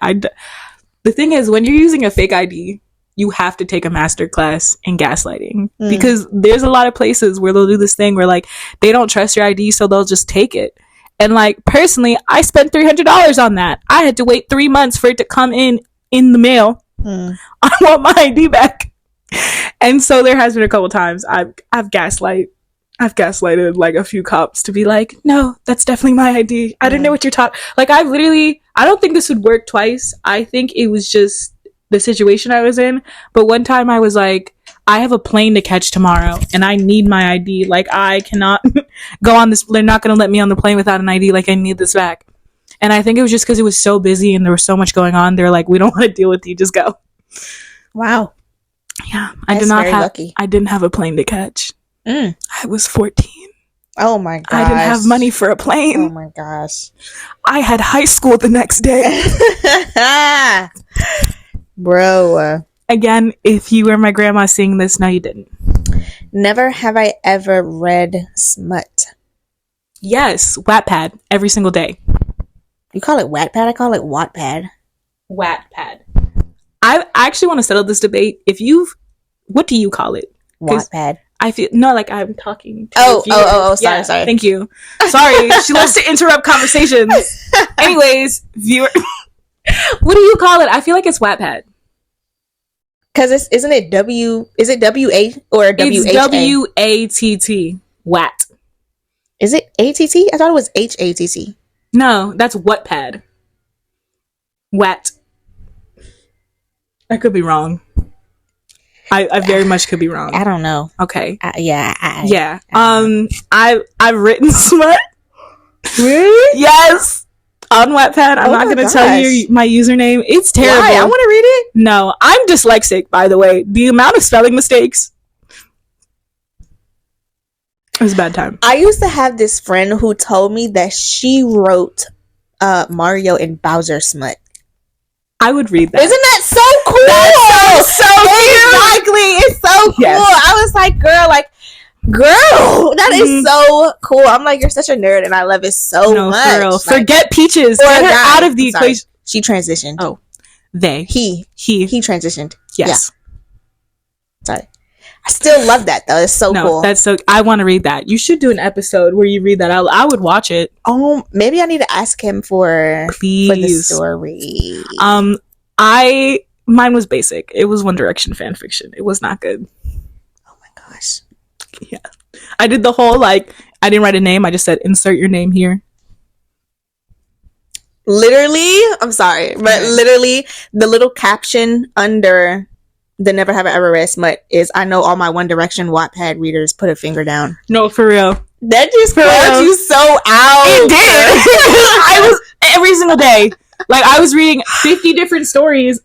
The thing is, when you're using a fake ID, you have to take a master class in gaslighting because there's a lot of places where they'll do this thing where like they don't trust your ID, so they'll just take it. And like personally, I spent $300 on that. I had to wait 3 months for it to come in the mail. I want my ID back. And so there has been a couple times I've gaslighted like a few cops to be like, no, that's definitely my ID. I didn't know what you're talking. Like I don't think this would work twice. I think it was just the situation I was in. But one time I was like, I have a plane to catch tomorrow and I need my ID. Like I cannot go on this. They're not going to let me on the plane without an ID. Like I need this back. And I think it was just because it was so busy and there was so much going on. They're like, we don't want to deal with you. Just go. Wow. Yeah. I didn't have a plane to catch. I was 14. Oh my gosh. I didn't have money for a plane. Oh my gosh. I had high school the next day. Bro. Again, if you were my grandma seeing this, no, you didn't. Never have I ever read smut. Yes, Wattpad every single day. You call it Wattpad? I call it Wattpad. Wattpad. I actually want to settle this debate. What do you call it? Wattpad. I feel like I'm talking to sorry. Thank you. Sorry, she loves to interrupt conversations. Anyways, viewer, what do you call it? I feel like it's Wattpad. Because isn't it W? Is it W-A or W-H-A? It's W-A-T-T. WAT. Is it A-T-T? I thought it was H-A-T-T. No, that's Wattpad. WAT. I could be wrong. I very much could be wrong. I don't know. Okay. Yeah. I've written smut. Really? Yes. On Wattpad. I'm not going to tell you my username. It's terrible. Why? I want to read it. No, I'm dyslexic, by the way. The amount of spelling mistakes. It was a bad time. I used to have this friend who told me that she wrote Mario and Bowser smut. I would read that. Isn't that so cool? That's so cute. Exactly. It's so cool. Yes. I was like, girl, that is so cool. I'm like, you're such a nerd, and I love it so much. For real. Like, forget Peaches. Get her out of the equation. She transitioned. Oh, they. He transitioned. Yes. Yeah. Sorry. I still love that though. It's so cool. That's so. I want to read that. You should do an episode where you read that. I would watch it. Oh, maybe I need to ask him for the story. Mine was basic. It was One Direction fan fiction. It was not good. Oh my gosh. Yeah. I did the whole I didn't write a name. I just said insert your name here. Literally, I'm sorry, but literally the little caption under the Never Have I Ever Read smut is, I know all my One Direction Wattpad readers put a finger down. No, for real. That just called you so out. It did. I was every single day. I was reading 50 different stories.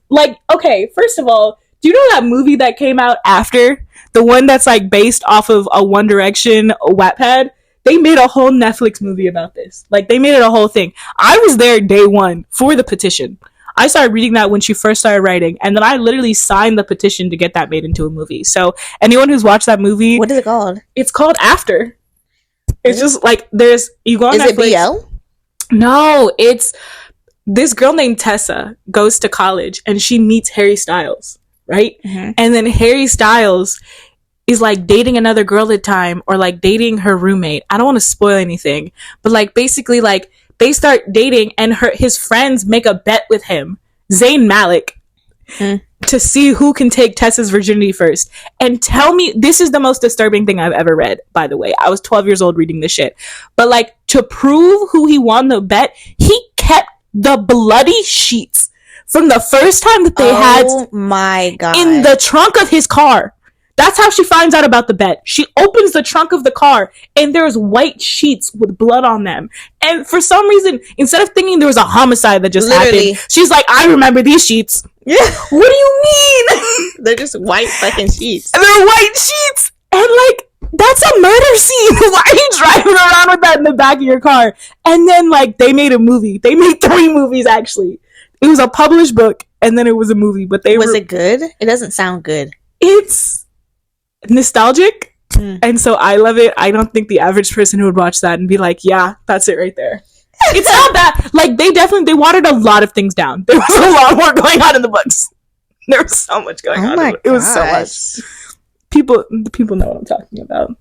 Okay, first of all, do you know that movie that came out after? The one that's based off of a One Direction Wattpad? They made a whole Netflix movie about this. They made it a whole thing. I was there day one for the petition. I started reading that when she first started writing, and then I literally signed the petition to get that made into a movie. So anyone who's watched that movie... What is it called? It's called After. It's just you go on Netflix. Is it BL? No, it's this girl named Tessa goes to college and she meets Harry Styles, right? Mm-hmm. And then Harry Styles is dating another girl at the time, or dating her roommate. I don't want to spoil anything, but basically they start dating, and his friends make a bet with him, Zayn Malik, to see who can take Tessa's virginity first. And tell me, this is the most disturbing thing I've ever read, by the way. I was 12 years old reading this shit. But to prove who he won the bet, he kept the bloody sheets from the first time that they had my God. In the trunk of his car. That's how she finds out about the bet. She opens the trunk of the car, and there's white sheets with blood on them. And for some reason, instead of thinking there was a homicide that just happened, she's like, I remember these sheets. Yeah. What do you mean? They're just white fucking sheets. They're white sheets. And that's a murder scene. Why are you driving around with that in the back of your car? And then they made a movie. They made 3 movies, actually. It was a published book, and then it was a movie. But Was it good? It doesn't sound good. It's nostalgic, and so I love it. I don't think the average person who would watch that and be like, yeah, that's it right there. It's not bad. They watered a lot of things down. There was a lot more going on in the books. There was so much going on. It was so much. The people know what I'm talking about.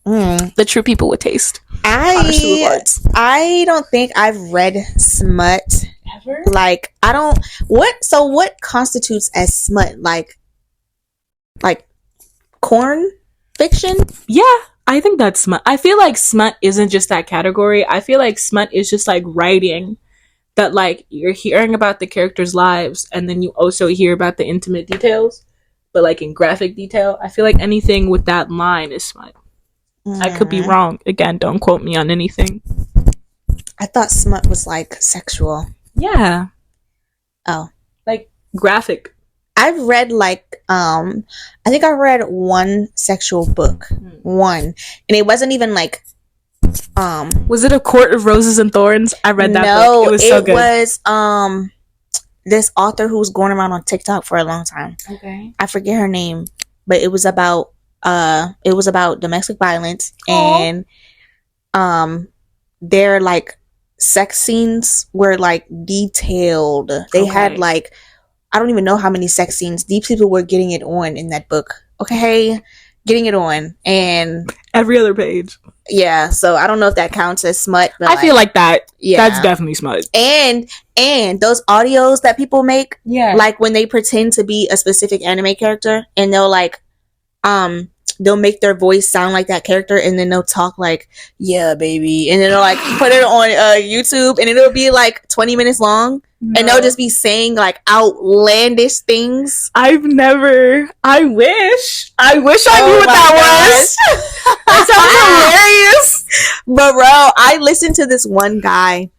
The true people with taste. I don't think I've read smut ever. What constitutes as smut? Like corn fiction? Yeah, I think that's smut. I feel like smut isn't just that category. I feel like smut is just writing that you're hearing about the characters' lives, and then you also hear about the intimate details, but in graphic detail. I feel like anything with that line is smut. I could be wrong. Again, don't quote me on anything. I thought smut was sexual. Yeah. Oh. Graphic. I've read I think I read one sexual book. One. And it wasn't even was it A Court of Roses and Thorns? I read that book. It was so good. It was this author who was going around on TikTok for a long time. Okay. I forget her name, but it was about domestic violence. Aww. And their sex scenes were detailed. They had I don't even know how many sex scenes. These people were getting it on in that book. Okay, getting it on, and every other page. Yeah, so I don't know if that counts as smut, but I feel like that. Yeah, that's definitely smut. And those audios that people make, like when they pretend to be a specific anime character, and they'll like, they'll make their voice sound like that character, and then they'll talk like, "Yeah, baby," and then they'll like put it on YouTube, and it'll be like 20 minutes long. No. And they'll just be saying like outlandish things. I wish I knew what that was. That sounds hilarious. But bro, I listened to this one guy.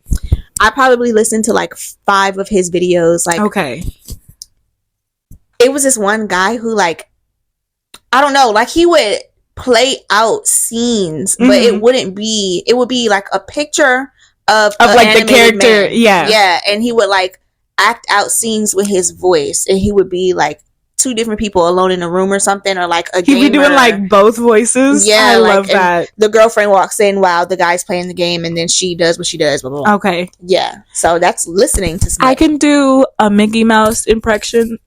I probably listened to like 5 of his videos. Like, okay, it was this one guy who, like, I don't know, like he would play out scenes, but it would be like a picture of like the character, yeah, and he would like act out scenes with his voice, and he would be like 2 different people alone in a room or something, or like a gamer. He'd be doing like both voices. Yeah, I love that. The girlfriend walks in while the guy's playing the game, and then she does what she does. Blah, blah, blah. Okay, yeah. So that's listening to. I can do a Mickey Mouse impression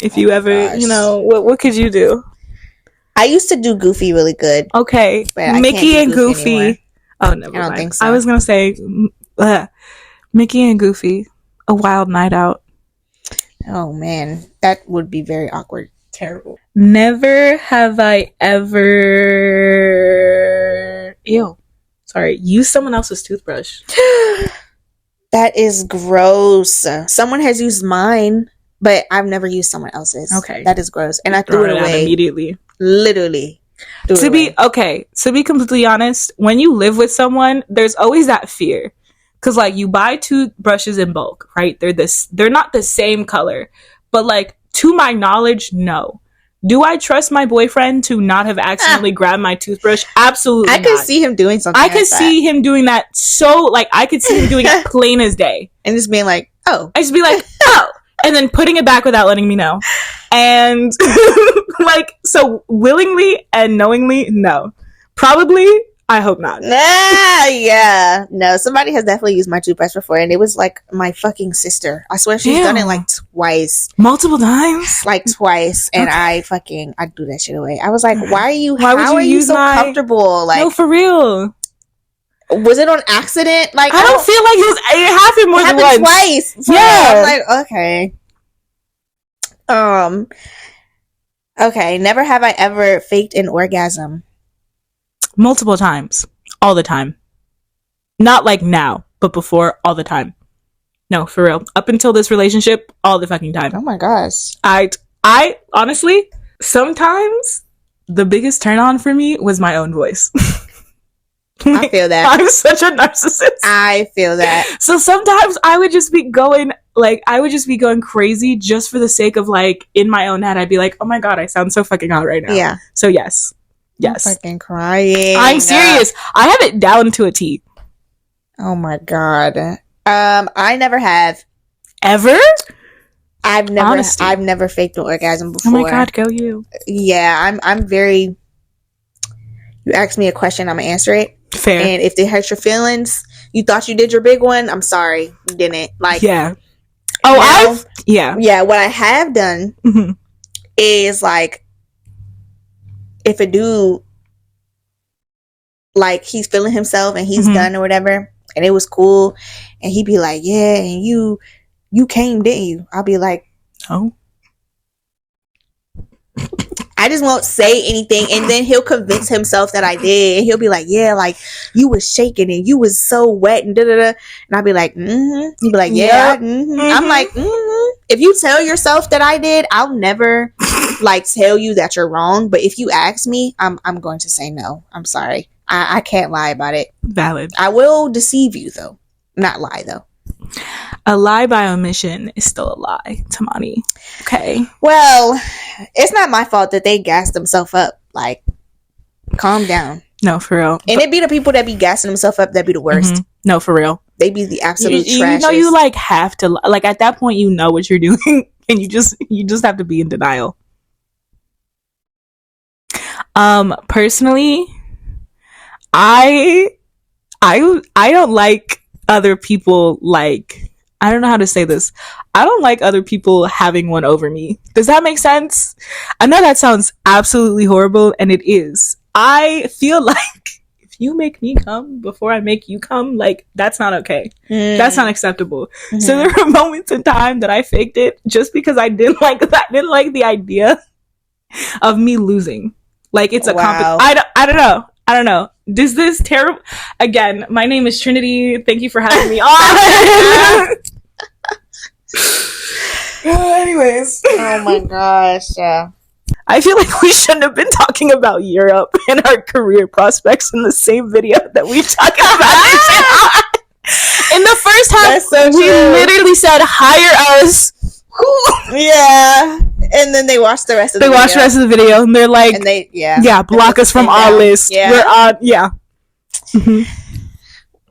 if you ever, you know, what could you do? I used to do Goofy really good. Okay, but Mickey and Goofy. Anymore. Oh, never mind. I don't think so. I was gonna say Mickey and Goofy, A Wild Night Out. Oh man, that would be very awkward. Terrible. Never have I ever used someone else's toothbrush. That is gross. Someone has used mine, but I've never used someone else's. Okay, that is gross, and I threw it away immediately. Literally. To be completely honest, when you live with someone, there's always that fear, because like you buy toothbrushes in bulk, right? They're not the same color, but like to my knowledge, no. Do I trust my boyfriend to not have accidentally grabbed my toothbrush? Absolutely. I could see him doing something. I could see him doing that. So like I could see him doing it plain as day, and just being like, "Oh," I just be like, "Oh," and then putting it back without letting me know. And like, so willingly and knowingly, no. Probably, I hope not. Yeah. No, somebody has definitely used my toothbrush before, and it was like my fucking sister. I swear she's done it like twice. Multiple times? Like twice. And I threw that shit away. I was like, how are you so comfortable? Like, no, for real. Was it on accident? Like, I don't feel like it happened more than once. Twice. Yeah. I'm like, okay. Okay, never have I ever faked an orgasm. Multiple times. All the time. Not like now, but before, all the time. No, for real. Up until this relationship, all the fucking time. Oh my gosh. I honestly, sometimes the biggest turn on for me was my own voice. I feel that. I'm such a narcissist. I feel that. So sometimes I would just be going crazy just for the sake of, like, in my own head, I'd be like, oh my god, I sound so fucking hot right now. Yeah. So yes. I'm fucking crying. I'm serious. I have it down to a T. Oh my god. I never have. Ever? I've never faked an orgasm before. Oh my god, go you. Yeah, I'm very. You ask me a question, I'm gonna answer it. Fair. And if it hurts your feelings, you thought you did your big one, I'm sorry, you didn't. Like, yeah. Oh, yeah. What I have done is, like, if a dude, like, he's feeling himself and he's done or whatever, and it was cool, and he'd be like, yeah, and you came, didn't you? I'll be like, no. I just won't say anything, and then he'll convince himself that I did, and he'll be like, yeah, like, you was shaking and you was so wet and da-da-da, and I'll be like, he'd be like, yeah, I'm like, if you tell yourself that I did, I'll never like tell you that you're wrong, but if you ask me, I'm going to say no. I'm sorry, I can't lie about it. Valid. I will deceive you though, not lie though. A lie by omission is still a lie, Tamani. Okay. Well, it's not my fault that they gassed themselves up. Like, calm down. No, for real. And it be the people that be gassing themselves up that be the worst. No, for real. They be the absolute trashiest. You know, you like have to, like, at that point, you know what you're doing, and you just have to be in denial. Personally, I don't like other people, like, I don't know how to say this. I don't like other people having one over me. Does that make sense? I know that sounds absolutely horrible, and it is. I feel like if you make me come before I make you come, like, that's not okay. That's not acceptable. So there were moments in time that I faked it just because I didn't like the idea of me losing. Like, it's a I don't know. This terrible. Again, my name is Trinity. Thank you for having me on. Anyways. Oh my gosh. Yeah. I feel like we shouldn't have been talking about Europe and our career prospects in the same video that we talked about. In the first half, we literally said, hire us. Yeah. And then they watched the rest of the video. They watched the rest of the video and they're like, block us from our list. Yeah. We're on,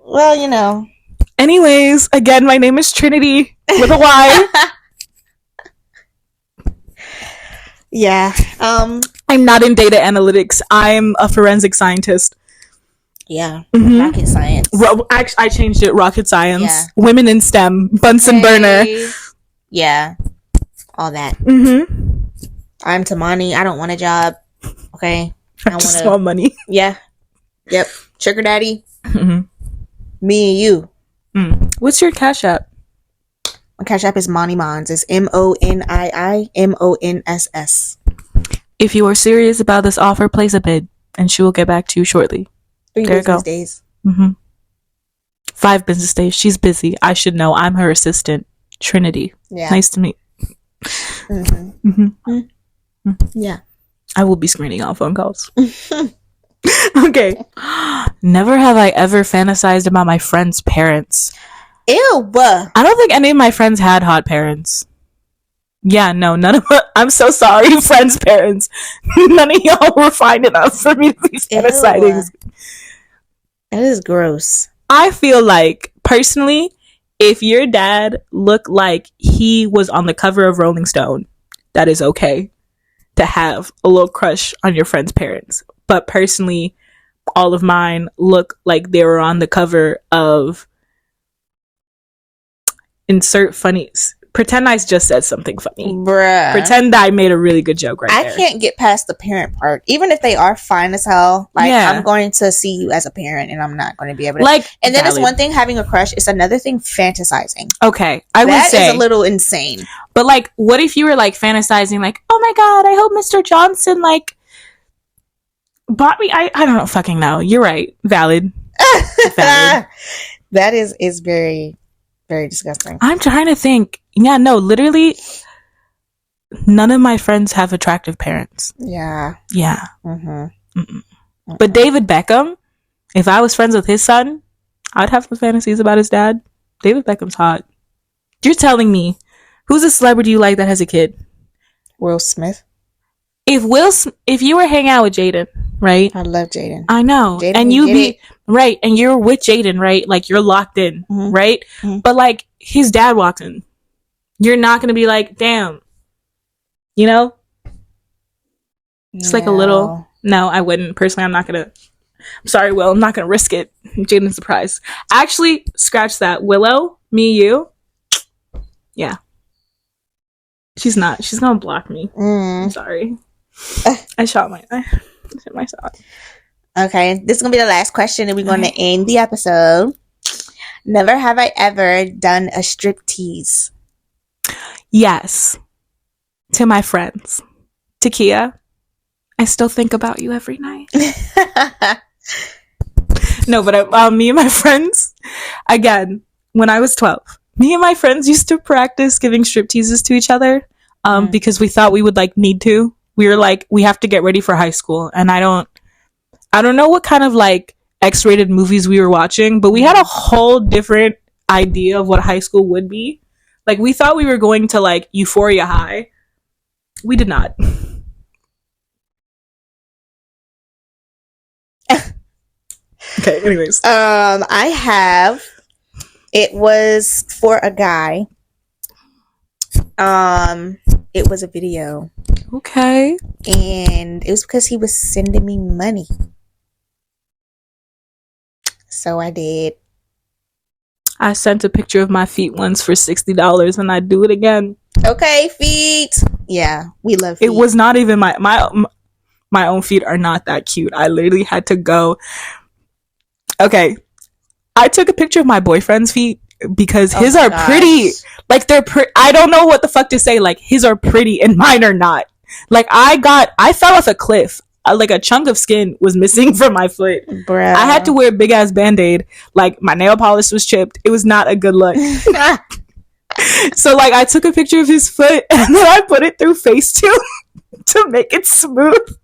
Well, you know. Anyways, again, my name is Trinity with a Y. Yeah. I'm not in data analytics. I'm a forensic scientist. Yeah. Rocket science. I changed it. Rocket science. Yeah. Women in STEM. Bunsen burner. Yeah. All that. I'm Tamani. I don't want a job. Okay. I just want money. Yeah. Yep. Sugar daddy. Me and you. What's your Cash App? My Cash App is Money Mons. It's MONIIMONSS. If you are serious about this offer, place a bid, and she will get back to you shortly. 3 business days. 5 business days. She's busy. I should know. I'm her assistant, Trinity. Yeah. Nice to meet. Yeah. I will be screening all phone calls. Okay. Never have I ever fantasized about my friend's parents. Ew. I don't think any of my friends had hot parents. Yeah, no, none of them. I'm so sorry, friends' parents. None of y'all were fine enough for me to be fantasizing. That is gross. I feel like, personally, if your dad looked like he was on the cover of Rolling Stone, that is okay to have a little crush on your friend's parents. But personally, all of mine look like they were on the cover of insert funnies. Pretend I just said something funny. Bruh. Pretend I made a really good joke there. I can't get past the parent part. Even if they are fine as hell, like, I'm going to see you as a parent and I'm not going to be able to. Like, and then it's one thing having a crush. It's another thing fantasizing. Okay. I would say. That is a little insane. But, like, what if you were, like, fantasizing, like, oh my God, I hope Mr. Johnson, like, bought me. I don't know. Fucking know. You're right. Valid. Valid. That is very, very disgusting. I'm trying to think. Yeah, no, literally, none of my friends have attractive parents. Yeah. Yeah. But David Beckham, if I was friends with his son, I'd have some fantasies about his dad. David Beckham's hot. You're telling me, who's a celebrity you like that has a kid? Will Smith. If you were hanging out with Jaden, right? I love Jaden. I know. Jaden, and right, and you're with Jaden, right? Like, you're locked in, right? But, like, his dad walks in. You're not going to be like, damn. You know? It's like a little... No, I wouldn't. Personally, I'm not going to... I'm sorry, Will. I'm not going to risk it. Jaden's surprise. Actually, scratch that. Willow, me, you. Yeah. She's not. She's going to block me. I'm sorry. I hit myself. Okay. This is going to be the last question and we're going to end the episode. Never have I ever done a striptease. Yes. To my friends. To Kia. I still think about you every night. No, but me and my friends, again, when I was 12, me and my friends used to practice giving stripteases to each other because we thought we would, like, need to. We were like, we have to get ready for high school. And I don't know what kind of, like, X-rated movies we were watching, but we had a whole different idea of what high school would be. Like, we thought we were going to, like, Euphoria High. We did not. Okay, anyways. I have. It was for a guy. It was a video. Okay. And it was because he was sending me money. So I did. I sent a picture of my feet once for $60 and I'd do it again. Okay, feet. Yeah, we love feet. It was not even my own feet are not that cute. I literally had to go Okay. I took a picture of my boyfriend's feet because his are pretty. Like, they're I don't know what the fuck to say. Like, his are pretty and mine are not. Like, I fell off a cliff. Like, a chunk of skin was missing from my foot. Bruh. I had to wear a big ass band-aid. Like, my nail polish was chipped. It was not a good look. So, like, I took a picture of his foot and then I put it through Facetune to make it smooth.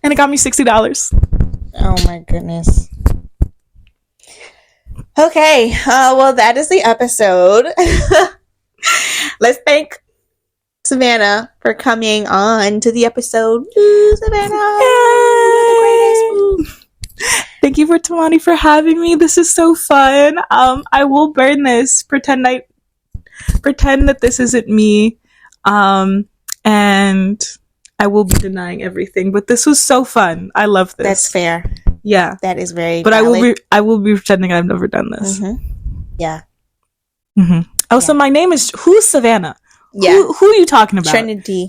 And it got me $60. Oh my goodness. Okay, well, that is the episode. Let's thank Savannah for coming on to the episode. Ooh, Savannah. Thank you, Tamani, for having me. This is so fun. I will burn this. Pretend that this isn't me. And I will be denying everything. But this was so fun. I love this. That's fair. Yeah, that is very. But valid. I will be pretending I've never done this. Mm-hmm. Yeah. Mm-hmm. Oh, yeah. So my name is who's Savannah? Yeah. Who are you talking about? Trinity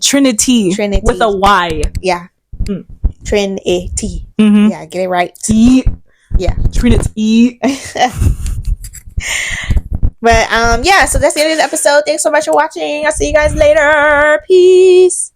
with a Y. Yeah. Trinity. Mm-hmm. Yeah, get it right. Yeah. Trinity. But yeah, so that's the end of the episode. Thanks so much for watching. I'll see you guys later. Peace.